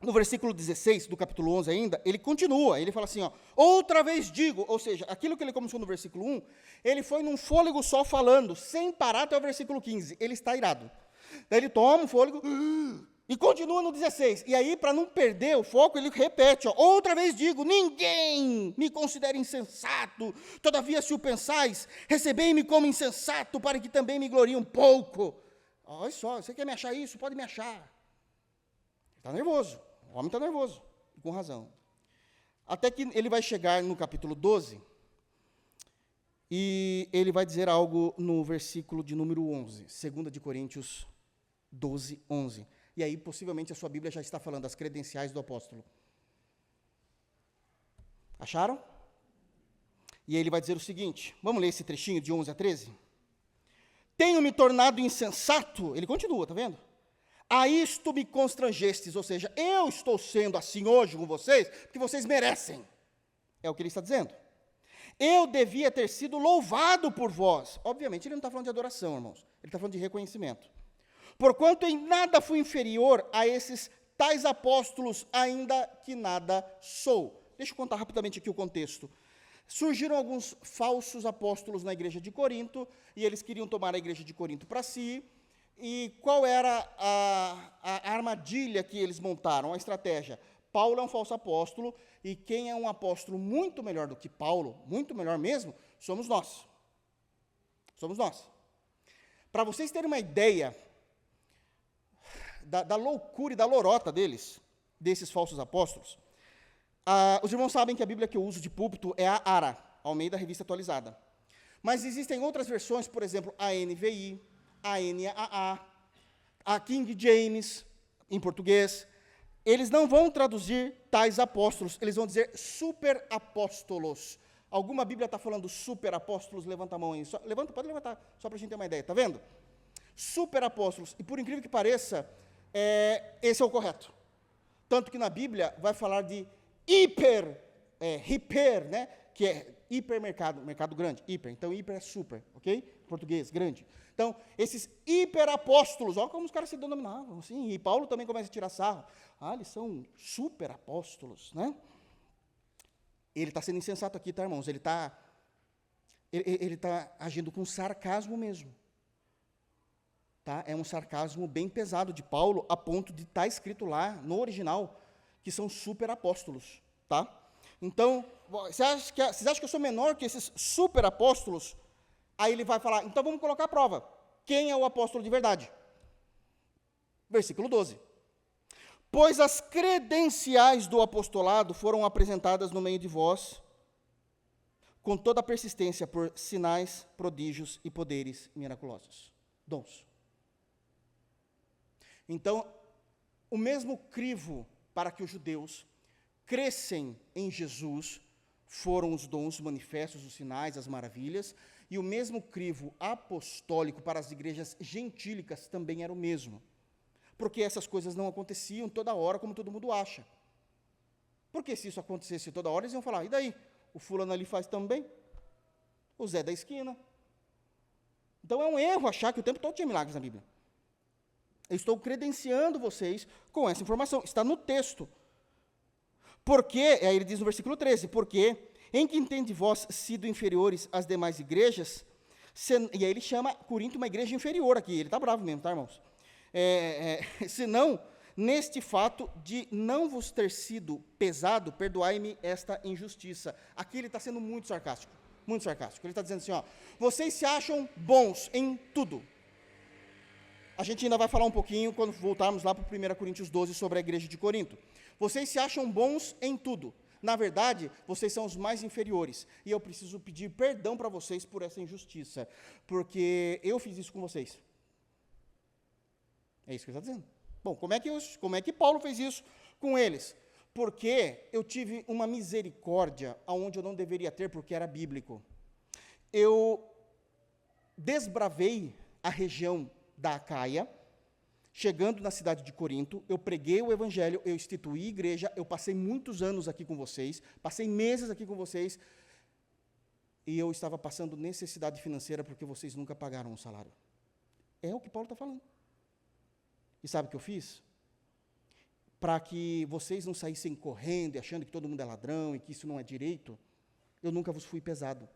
no versículo 16 do capítulo 11 ainda, ele continua, ele fala assim, outra vez digo, ou seja, aquilo que ele começou no versículo 1, ele foi num fôlego só falando, sem parar até o versículo 15, ele está irado. Daí ele toma um fôlego e continua no 16, e aí, para não perder o foco, ele repete, outra vez digo, ninguém me considere insensato, todavia se o pensais, recebei-me como insensato, para que também me glorie um pouco. Olha só, você quer me achar isso? Pode me achar. Está nervoso. O homem está nervoso, e com razão. Até que ele vai chegar no capítulo 12, e ele vai dizer algo no versículo de número 11, 2 de Coríntios 12, 11. E aí, possivelmente, a sua Bíblia já está falando das credenciais do apóstolo. Acharam? E aí ele vai dizer o seguinte, vamos ler esse trechinho de 11 a 13? Tenho me tornado insensato, ele continua, está vendo? A isto me constrangestes, ou seja, eu estou sendo assim hoje com vocês, porque vocês merecem. É o que ele está dizendo. Eu devia ter sido louvado por vós. Obviamente, ele não está falando de adoração, irmãos. Ele está falando de reconhecimento. Porquanto em nada fui inferior a esses tais apóstolos, ainda que nada sou. Deixa eu contar rapidamente aqui o contexto. Surgiram alguns falsos apóstolos na igreja de Corinto, e eles queriam tomar a igreja de Corinto para si. E qual era a armadilha que eles montaram, a estratégia? Paulo é um falso apóstolo, e quem é um apóstolo muito melhor do que Paulo, muito melhor mesmo, somos nós. Somos nós. Para vocês terem uma ideia da loucura e da lorota desses falsos apóstolos, os irmãos sabem que a Bíblia que eu uso de púlpito é a ARA, Almeida Revista Atualizada. Mas existem outras versões, por exemplo, a NVI, a NAA, a King James, em português. Eles não vão traduzir tais apóstolos, eles vão dizer superapóstolos. Alguma Bíblia está falando superapóstolos? Levanta a mão aí. Pode levantar, só para a gente ter uma ideia, está vendo? Superapóstolos. E por incrível que pareça, esse é o correto. Tanto que na Bíblia vai falar de hiper, né? Que é hipermercado, mercado grande, hiper. Então, hiper é super, ok? Português, grande. Então, esses hiperapóstolos, olha como os caras se denominavam, assim, e Paulo também começa a tirar sarro. Eles são superapóstolos, né? Ele está sendo insensato aqui, tá, irmãos? Ele está agindo com sarcasmo mesmo. Tá? É um sarcasmo bem pesado de Paulo, a ponto de estar escrito lá, no original, que são superapóstolos, tá? Então, vocês acham que eu sou menor que esses superapóstolos? Aí ele vai falar, então vamos colocar a prova. Quem é o apóstolo de verdade? Versículo 12. Pois as credenciais do apostolado foram apresentadas no meio de vós, com toda a persistência por sinais, prodígios e poderes miraculosos. Dons. Então, o mesmo crivo para que os judeus crescem em Jesus foram os dons manifestos, os sinais, as maravilhas, e o mesmo crivo apostólico para as igrejas gentílicas também era o mesmo. Porque essas coisas não aconteciam toda hora, como todo mundo acha. Porque se isso acontecesse toda hora, eles iam falar, e daí? O fulano ali faz também? O Zé da esquina? Então é um erro achar que o tempo todo tinha milagres na Bíblia. Eu estou credenciando vocês com essa informação, está no texto. Porque, aí ele diz no versículo 13, porque em que entende vós sido inferiores às demais igrejas, e aí ele chama Corinto uma igreja inferior aqui, ele está bravo mesmo, tá, irmãos? Senão, neste fato de não vos ter sido pesado, perdoai-me esta injustiça. Aqui ele está sendo muito sarcástico, ele está dizendo assim, vocês se acham bons em tudo. A gente ainda vai falar um pouquinho, quando voltarmos lá para 1 Coríntios 12, sobre a igreja de Corinto. Vocês se acham bons em tudo. Na verdade, vocês são os mais inferiores. E eu preciso pedir perdão para vocês por essa injustiça. Porque eu fiz isso com vocês. É isso que ele está dizendo. Bom, como é que Paulo fez isso com eles? Porque eu tive uma misericórdia onde eu não deveria ter, porque era bíblico. Eu desbravei a região da Acaia, Chegando na cidade de Corinto, eu preguei o evangelho, eu instituí igreja, eu passei muitos anos aqui com vocês, passei meses aqui com vocês, e eu estava passando necessidade financeira porque vocês nunca pagaram um salário. É o que Paulo está falando. E sabe o que eu fiz? Para que vocês não saíssem correndo e achando que todo mundo é ladrão e que isso não é direito, eu nunca vos fui pesado.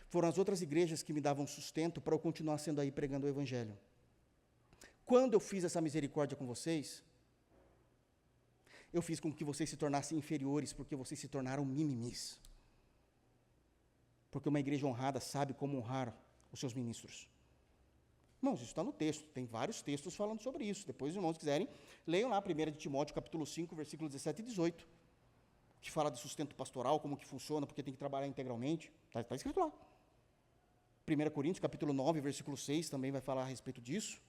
Foram as outras igrejas que me davam sustento para eu continuar sendo aí pregando o evangelho. Quando eu fiz essa misericórdia com vocês, eu fiz com que vocês se tornassem inferiores, porque vocês se tornaram mimimis. Porque uma igreja honrada sabe como honrar os seus ministros. Irmãos, isso está no texto, tem vários textos falando sobre isso. Depois, os irmãos quiserem, leiam lá 1 de Timóteo, capítulo 5, versículos 17 e 18, que fala de sustento pastoral, como que funciona, porque tem que trabalhar integralmente. Está escrito lá. 1 Coríntios, capítulo 9, versículo 6, também vai falar a respeito disso.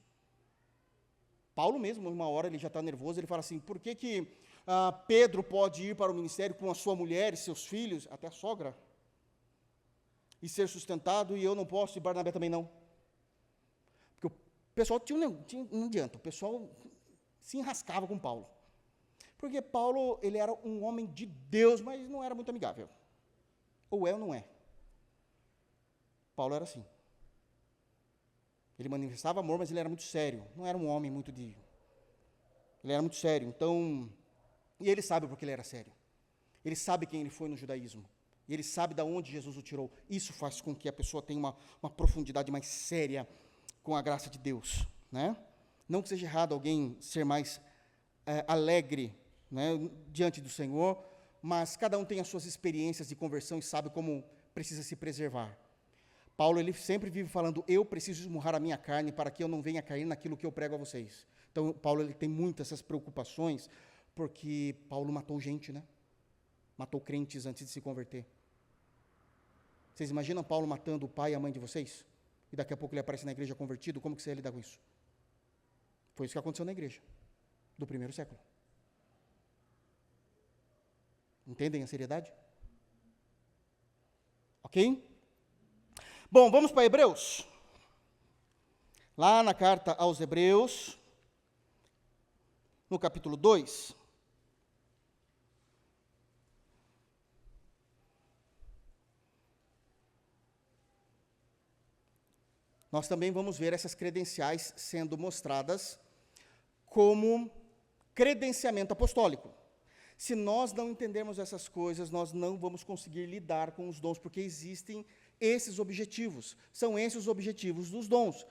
Paulo mesmo, uma hora, ele já está nervoso, ele fala assim, por que Pedro pode ir para o ministério com a sua mulher e seus filhos, até a sogra, e ser sustentado, e eu não posso, e Barnabé também não? Porque o pessoal não adianta, o pessoal se enrascava com Paulo. Porque Paulo, ele era um homem de Deus, mas não era muito amigável. Ou é ou não é? Paulo era assim. Ele manifestava amor, mas ele era muito sério. Não era um homem muito de... Ele era muito sério. Então, e ele sabe porque ele era sério. Ele sabe quem ele foi no judaísmo. E ele sabe de onde Jesus o tirou. Isso faz com que a pessoa tenha uma profundidade mais séria com a graça de Deus. Né? Não que seja errado alguém ser mais alegre, né, diante do Senhor, mas cada um tem as suas experiências de conversão e sabe como precisa se preservar. Paulo, ele sempre vive falando, eu preciso esmurrar a minha carne para que eu não venha cair naquilo que eu prego a vocês. Então, Paulo, ele tem muitas essas preocupações, porque Paulo matou gente, né? Matou crentes antes de se converter. Vocês imaginam Paulo matando o pai e a mãe de vocês? E daqui a pouco ele aparece na igreja convertido, como que você ia lidar com isso? Foi isso que aconteceu na igreja, do primeiro século. Entendem a seriedade? Ok? Bom, vamos para Hebreus. Lá na carta aos Hebreus, no capítulo 2. Nós também vamos ver essas credenciais sendo mostradas como credenciamento apostólico. Se nós não entendermos essas coisas, nós não vamos conseguir lidar com os dons, porque existem esses objetivos. São esses os objetivos dos dons.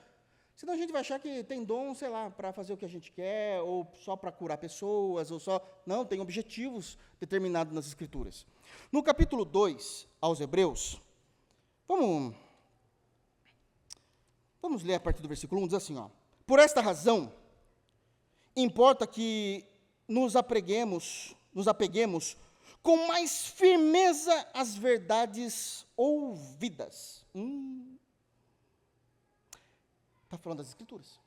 Senão a gente vai achar que tem dom, sei lá, para fazer o que a gente quer, ou só para curar pessoas, ou só... Não, tem objetivos determinados nas Escrituras. No capítulo 2, aos Hebreus, vamos ler a partir do versículo 1, diz assim, ó. Por esta razão, importa que nos apeguemos com mais firmeza às verdades ouvidas. Está falando das Escrituras.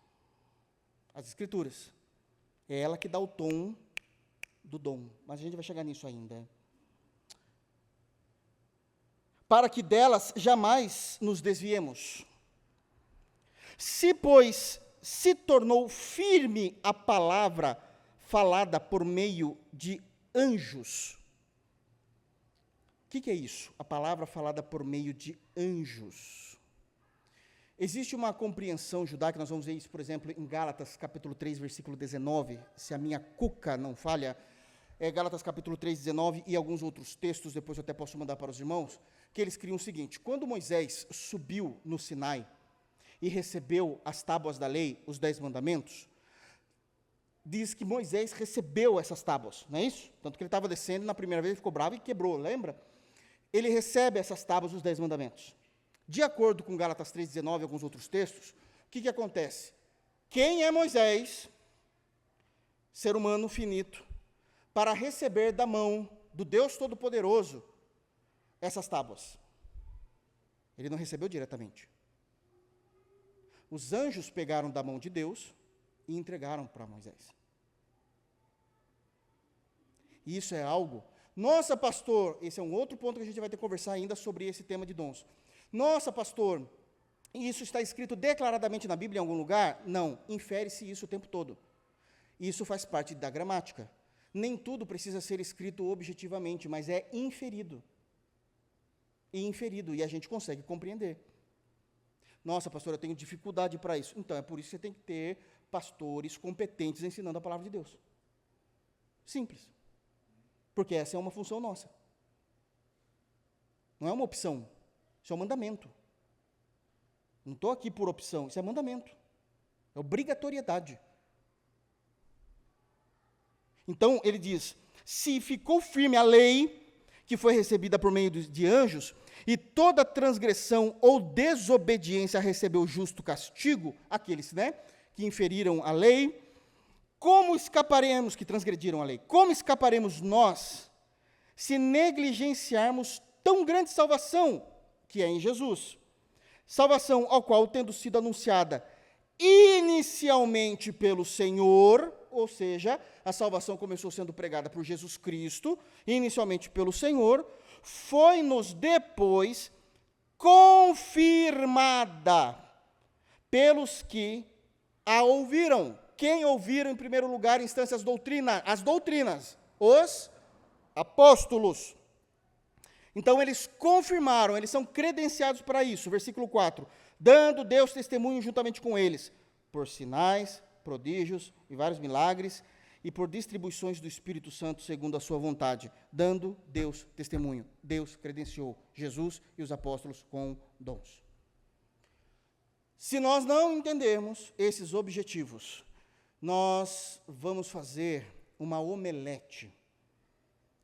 As Escrituras. É ela que dá o tom do dom. Mas a gente vai chegar nisso ainda. Para que delas jamais nos desviemos. Se, pois, se tornou firme a palavra falada por meio de anjos. O que é isso? A palavra falada por meio de anjos. Existe uma compreensão judaica, nós vamos ver isso, por exemplo, em Gálatas, capítulo 3, versículo 19, se a minha cuca não falha, é Gálatas, capítulo 3, 19, e alguns outros textos, depois eu até posso mandar para os irmãos, que eles criam o seguinte, quando Moisés subiu no Sinai e recebeu as tábuas da lei, os 10 mandamentos, diz que Moisés recebeu essas tábuas, não é isso? Tanto que ele estava descendo, na primeira vez ele ficou bravo e quebrou, lembra? Ele recebe essas tábuas, os 10 mandamentos. De acordo com Gálatas 3,19 e alguns outros textos, o que acontece? Quem é Moisés, ser humano finito, para receber da mão do Deus Todo-Poderoso essas tábuas? Ele não recebeu diretamente. Os anjos pegaram da mão de Deus e entregaram para Moisés. E isso é algo... Nossa, pastor, esse é um outro ponto que a gente vai ter que conversar ainda sobre esse tema de dons. Nossa, pastor, E isso está escrito declaradamente na Bíblia em algum lugar? Não, infere-se isso o tempo todo. Isso faz parte da gramática. Nem tudo precisa ser escrito objetivamente, mas é inferido. E a gente consegue compreender. Nossa, pastor, eu tenho dificuldade para isso. Então, é por isso que você tem que ter pastores competentes ensinando a palavra de Deus. Simples. Porque essa é uma função nossa. Não é uma opção, isso é um mandamento. Não estou aqui por opção, isso é mandamento. É obrigatoriedade. Então, ele diz, se ficou firme a lei, que foi recebida por meio de anjos, e toda transgressão ou desobediência recebeu justo castigo, aqueles, que inferiram a lei, como escaparemos, que transgrediram a lei, como escaparemos nós, se negligenciarmos tão grande salvação, que é em Jesus? Salvação ao qual, tendo sido anunciada inicialmente pelo Senhor, ou seja, a salvação começou sendo pregada por Jesus Cristo, inicialmente pelo Senhor, foi-nos depois confirmada pelos que a ouviram. Quem ouviram, em primeiro lugar, instâncias as doutrinas, os apóstolos. Então, eles confirmaram, eles são credenciados para isso. Versículo 4. Dando Deus testemunho juntamente com eles, por sinais, prodígios e vários milagres, e por distribuições do Espírito Santo segundo a sua vontade. Dando Deus testemunho. Deus credenciou Jesus e os apóstolos com dons. Se nós não entendermos esses objetivos, nós vamos fazer uma omelete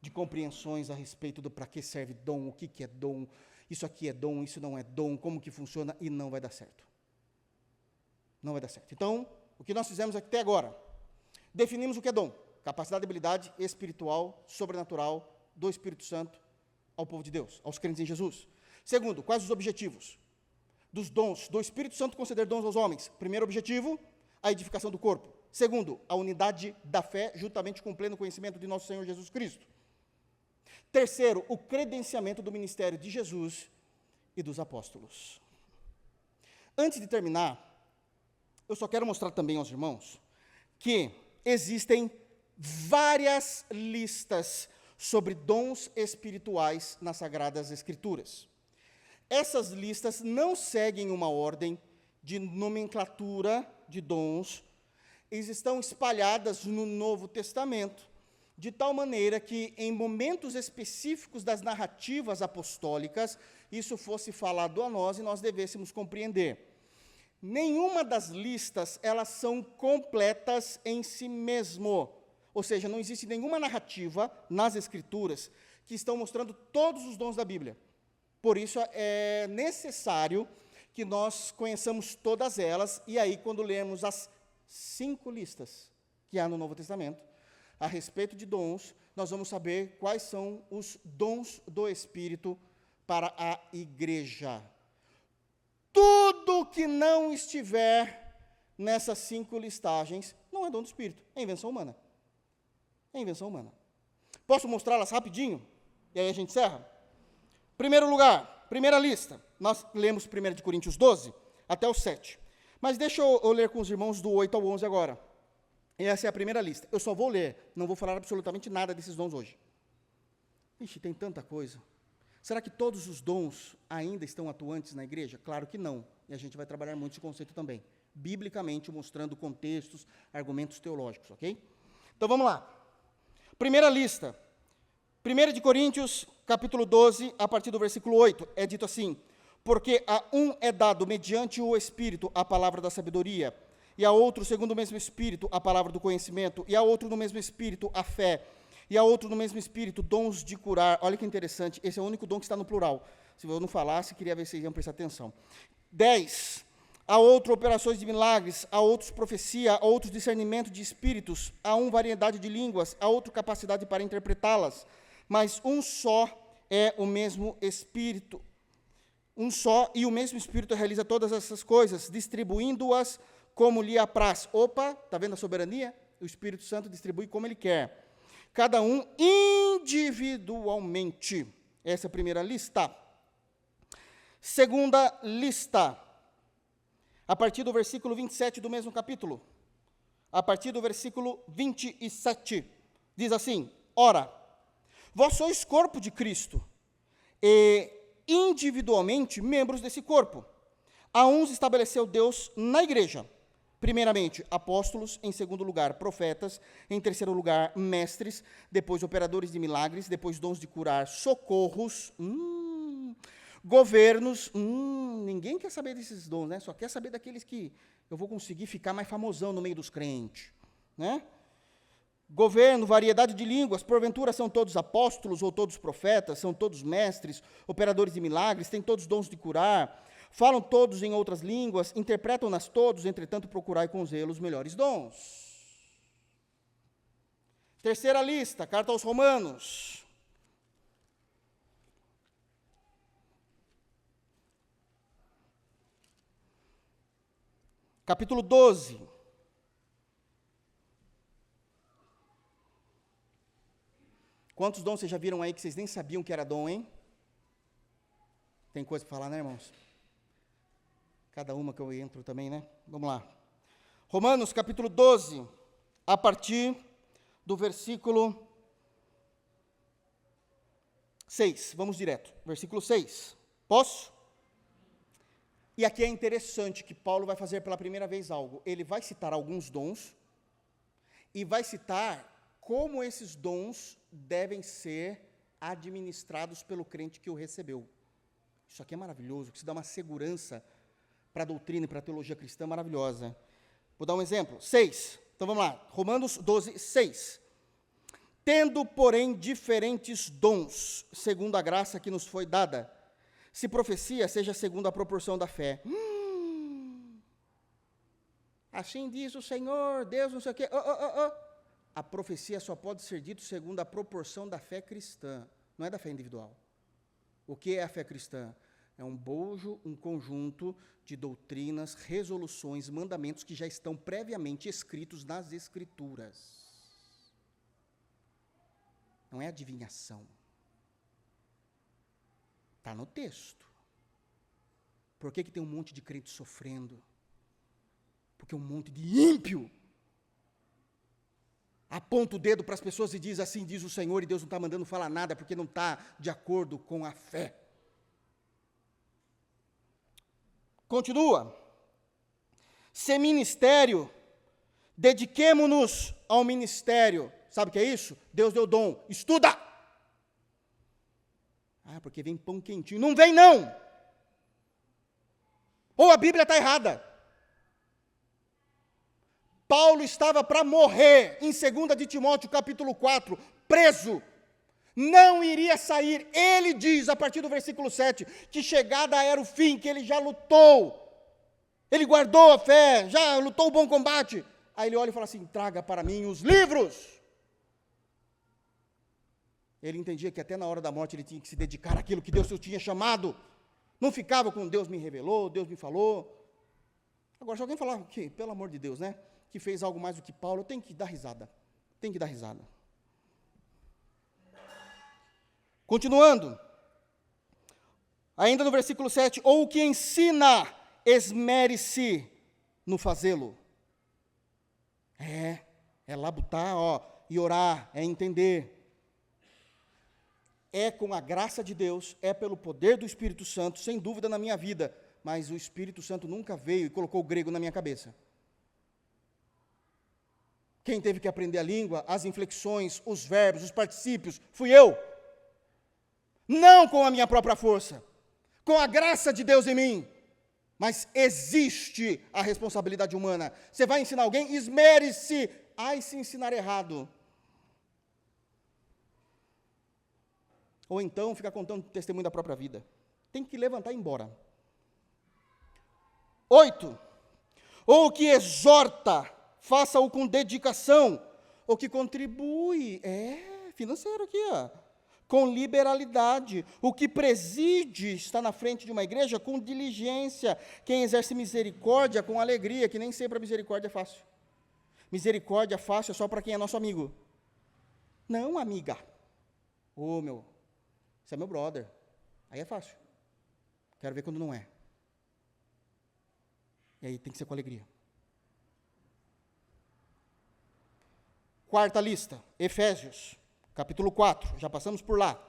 de compreensões a respeito do para que serve dom, o que é dom, isso aqui é dom, isso não é dom, como que funciona, e não vai dar certo. Não vai dar certo. Então, o que nós fizemos até agora? Definimos o que é dom. Capacidade e habilidade espiritual, sobrenatural, do Espírito Santo ao povo de Deus, aos crentes em Jesus. Segundo, quais os objetivos dos dons, do Espírito Santo conceder dons aos homens? Primeiro objetivo, a edificação do corpo. Segundo, a unidade da fé, juntamente com o pleno conhecimento de nosso Senhor Jesus Cristo. Terceiro, o credenciamento do ministério de Jesus e dos apóstolos. Antes de terminar, eu só quero mostrar também aos irmãos que existem várias listas sobre dons espirituais nas Sagradas Escrituras. Essas listas não seguem uma ordem de nomenclatura de dons, eles estão espalhadas no Novo Testamento, de tal maneira que, em momentos específicos das narrativas apostólicas, isso fosse falado a nós e nós devêssemos compreender. Nenhuma das listas, elas são completas em si mesmo. Ou seja, não existe nenhuma narrativa nas Escrituras que estão mostrando todos os dons da Bíblia. Por isso, é necessário que nós conheçamos todas elas, e aí, quando lermos as 5 listas que há no Novo Testamento, a respeito de dons, nós vamos saber quais são os dons do Espírito para a igreja. Tudo que não estiver nessas 5 listagens não é dom do Espírito, é invenção humana. É invenção humana. Posso mostrá-las rapidinho? E aí a gente encerra? Primeiro lugar, primeira lista, nós lemos 1 Coríntios 12 até o 7. Mas deixa eu ler com os irmãos do 8 ao 11 agora. Essa é a primeira lista. Eu só vou ler, não vou falar absolutamente nada desses dons hoje. Ixi, tem tanta coisa. Será que todos os dons ainda estão atuantes na igreja? Claro que não. E a gente vai trabalhar muito esse conceito também. Biblicamente, mostrando contextos, argumentos teológicos, ok? Então, vamos lá. Primeira lista. 1 Coríntios, capítulo 12, a partir do versículo 8, é dito assim: porque a um é dado, mediante o Espírito, a palavra da sabedoria, e a outro, segundo o mesmo Espírito, a palavra do conhecimento, e a outro, no mesmo Espírito, a fé, e a outro, no mesmo Espírito, dons de curar. Olha que interessante, esse é o único dom que está no plural. Se eu não falasse, queria ver se vocês iam prestar atenção. 10. A outro, operações de milagres, a outros, profecia, a outros, discernimento de espíritos, a um, variedade de línguas, a outro, capacidade para interpretá-las. Mas um só é o mesmo Espírito. Um só, e o mesmo Espírito realiza todas essas coisas, distribuindo-as como lhe apraz. Opa, está vendo a soberania? O Espírito Santo distribui como ele quer. Cada um individualmente. Essa é a primeira lista. Segunda lista. a partir do versículo 27 do mesmo capítulo. A partir do versículo 27, diz assim: ora, vós sois corpo de Cristo, e individualmente membros desse corpo. A uns estabeleceu Deus na igreja, primeiramente apóstolos, em segundo lugar profetas, em terceiro lugar mestres, depois operadores de milagres, depois dons de curar, socorros, governos, ninguém quer saber desses dons, né? Só quer saber daqueles que eu vou conseguir ficar mais famosão no meio dos crentes, né? Governo, variedade de línguas, porventura são todos apóstolos ou todos profetas, são todos mestres, operadores de milagres, têm todos dons de curar, falam todos em outras línguas, interpretam-nas todos, entretanto procurai com zelo os melhores dons. Terceira lista, carta aos Romanos. Capítulo 12. Quantos dons vocês já viram aí que vocês nem sabiam que era dom, hein? Tem coisa para falar, né, irmãos? Cada uma que eu entro também, né? Vamos lá. Romanos, capítulo 12, a partir do versículo 6. Vamos direto. Versículo 6. Posso? E aqui é interessante que Paulo vai fazer pela primeira vez algo. Ele vai citar alguns dons e vai citar como esses dons devem ser administrados pelo crente que o recebeu. Isso aqui é maravilhoso, que se dá uma segurança para a doutrina e para a teologia cristã maravilhosa. Vou dar um exemplo. 6. Então vamos lá. Romanos 12, 6. Tendo, porém, diferentes dons, segundo a graça que nos foi dada, se profecia, seja segundo a proporção da fé. Assim diz o Senhor, Deus não sei o quê. A profecia só pode ser dita segundo a proporção da fé cristã, não é da fé individual. O que é a fé cristã? É um bojo, um conjunto de doutrinas, resoluções, mandamentos que já estão previamente escritos nas Escrituras. Não é adivinhação. Está no texto. Por que tem um monte de crente sofrendo? Porque um monte de ímpio aponta o dedo para as pessoas e diz assim, diz o Senhor, e Deus não está mandando falar nada, porque não está de acordo com a fé. Continua. Se ministério, dediquemo-nos ao ministério. Sabe o que é isso? Deus deu dom. Estuda! Porque vem pão quentinho. Não vem, não! Ou a Bíblia está errada. Paulo estava para morrer, em 2 de Timóteo, capítulo 4, preso. Não iria sair. Ele diz, a partir do versículo 7, que chegada era o fim, que ele já lutou. Ele guardou a fé, já lutou o bom combate. Aí ele olha e fala assim, traga para mim os livros. Ele entendia que até na hora da morte ele tinha que se dedicar àquilo que Deus o tinha chamado. Não ficava com Deus me revelou, Deus me falou. Agora, se alguém falar que, pelo amor de Deus, né, que fez algo mais do que Paulo, tem que dar risada. Tem que dar risada. Continuando. Ainda no versículo 7, ou o que ensina, esmere-se no fazê-lo. É labutar, e orar, é entender. É com a graça de Deus, é pelo poder do Espírito Santo, sem dúvida na minha vida, mas o Espírito Santo nunca veio e colocou o grego na minha cabeça. Quem teve que aprender a língua, as inflexões, os verbos, os particípios, fui eu. Não com a minha própria força, com a graça de Deus em mim. Mas existe a responsabilidade humana. Você vai ensinar alguém, esmere-se. Se ensinar errado. Ou então fica contando testemunho da própria vida. Tem que levantar e ir embora. 8. Ou o que exorta, faça-o com dedicação. O que contribui, financeiro aqui, com liberalidade. O que preside, está na frente de uma igreja, com diligência. Quem exerce misericórdia, com alegria, que nem sempre a misericórdia é fácil. Misericórdia fácil é só para quem é nosso amigo. Não, amiga. Você é meu brother. Aí é fácil. Quero ver quando não é. E aí tem que ser com alegria. Quarta lista, Efésios, capítulo 4, já passamos por lá.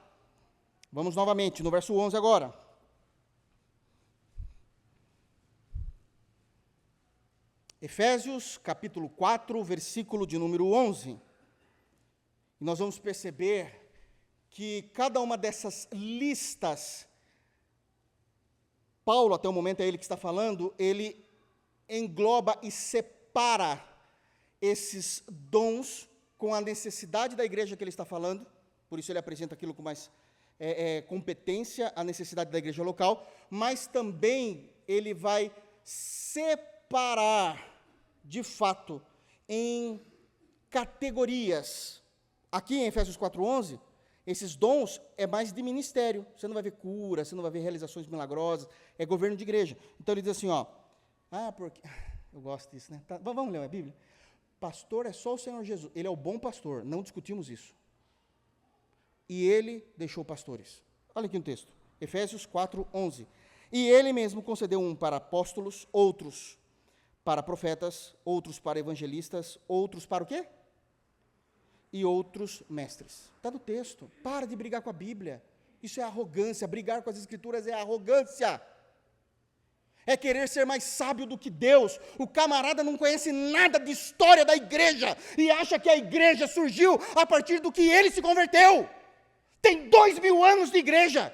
Vamos novamente, no verso 11 agora. Efésios, capítulo 4, versículo de número 11. E nós vamos perceber que cada uma dessas listas, Paulo, até o momento é ele que está falando, ele engloba e separa esses dons com a necessidade da igreja que ele está falando, por isso ele apresenta aquilo com mais competência, a necessidade da igreja local, mas também ele vai separar, de fato, em categorias. Aqui em Efésios 4:11, esses dons é mais de ministério, você não vai ver cura, você não vai ver realizações milagrosas, é governo de igreja. Então ele diz assim, porque... Eu gosto disso, né? Tá, vamos ler a Bíblia? Pastor é só o Senhor Jesus, ele é o bom pastor, não discutimos isso. E ele deixou pastores. Olha aqui no texto, Efésios 4:11. E ele mesmo concedeu um para apóstolos, outros para profetas, outros para evangelistas, outros para o quê? E outros mestres. Está no texto. Para de brigar com a Bíblia. Isso é arrogância. Brigar com as Escrituras é arrogância. É querer ser mais sábio do que Deus. O camarada não conhece nada de história da igreja e acha que a igreja surgiu a partir do que ele se converteu. Tem 2000 anos de igreja,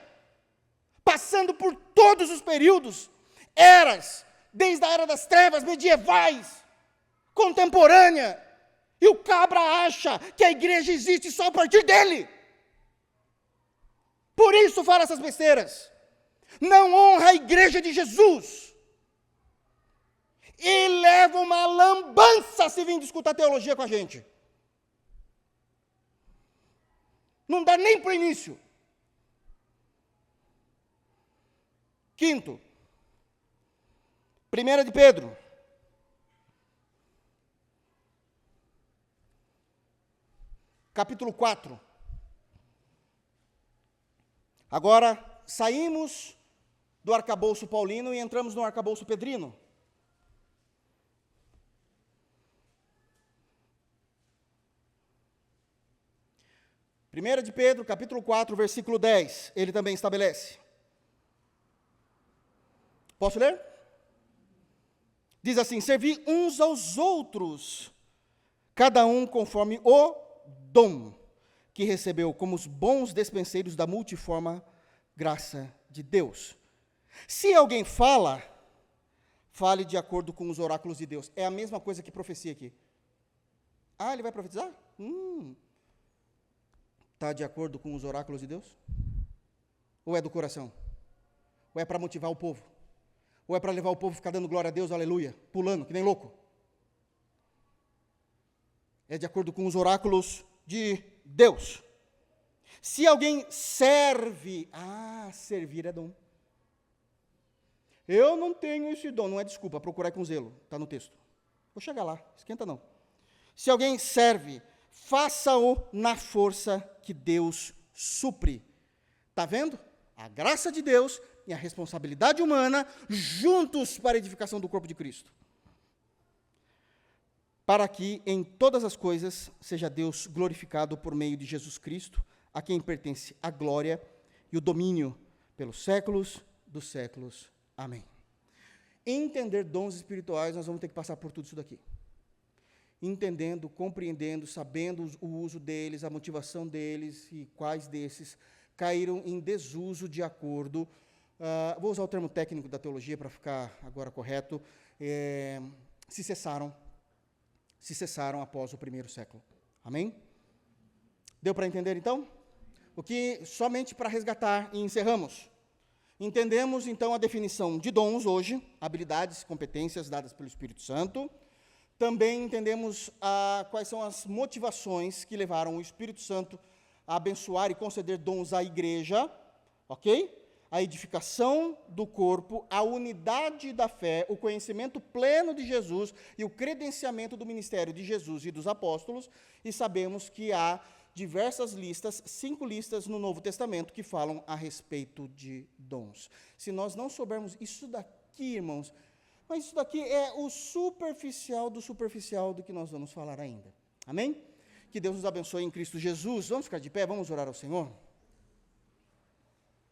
passando por todos os períodos, eras, desde a era das trevas, medievais, contemporânea. E o cabra acha que a igreja existe só a partir dele. Por isso fala essas besteiras. Não honra a igreja de Jesus. E leva uma lambança se vir discutir teologia com a gente. Não dá nem para o início. Quinto, 1 de Pedro. Capítulo 4. Agora, saímos do arcabouço paulino e entramos no arcabouço pedrino. Primeira de Pedro, capítulo 4, versículo 10, ele também estabelece. Posso ler? Diz assim, servi uns aos outros, cada um conforme o dom que recebeu, como os bons despenseiros da multiforme graça de Deus. Se alguém fala, fale de acordo com os oráculos de Deus. É a mesma coisa que profecia aqui. Ah, ele vai profetizar? Está de acordo com os oráculos de Deus? Ou é do coração? Ou é para motivar o povo? Ou é para levar o povo a ficar dando glória a Deus, aleluia, pulando, que nem louco? É de acordo com os oráculos de Deus. Se alguém serve, servir é dom. Eu não tenho esse dom, não é desculpa, procurar com zelo, está no texto. Vou chegar lá, esquenta não. Se alguém serve, faça-o na força que Deus supre. Está vendo? A graça de Deus e a responsabilidade humana juntos para a edificação do corpo de Cristo. Para que em todas as coisas seja Deus glorificado por meio de Jesus Cristo, a quem pertence a glória e o domínio pelos séculos dos séculos. Amém. Entender dons espirituais, nós vamos ter que passar por tudo isso daqui. Entendendo, compreendendo, sabendo o uso deles, a motivação deles e quais desses caíram em desuso de acordo, vou usar o termo técnico da teologia para ficar agora correto, se cessaram após o primeiro século. Amém? Deu para entender então? O que, somente para resgatar e encerramos. Entendemos então a definição de dons hoje, habilidades, competências dadas pelo Espírito Santo. Também entendemos quais são as motivações que levaram o Espírito Santo a abençoar e conceder dons à igreja, ok? A edificação do corpo, a unidade da fé, o conhecimento pleno de Jesus e o credenciamento do ministério de Jesus e dos apóstolos, e sabemos que há diversas listas, 5 listas no Novo Testamento que falam a respeito de dons. Se nós não soubermos isso daqui, irmãos, Mas isso daqui é o superficial do que nós vamos falar ainda. Amém? Que Deus nos abençoe em Cristo Jesus. Vamos ficar de pé, vamos orar ao Senhor.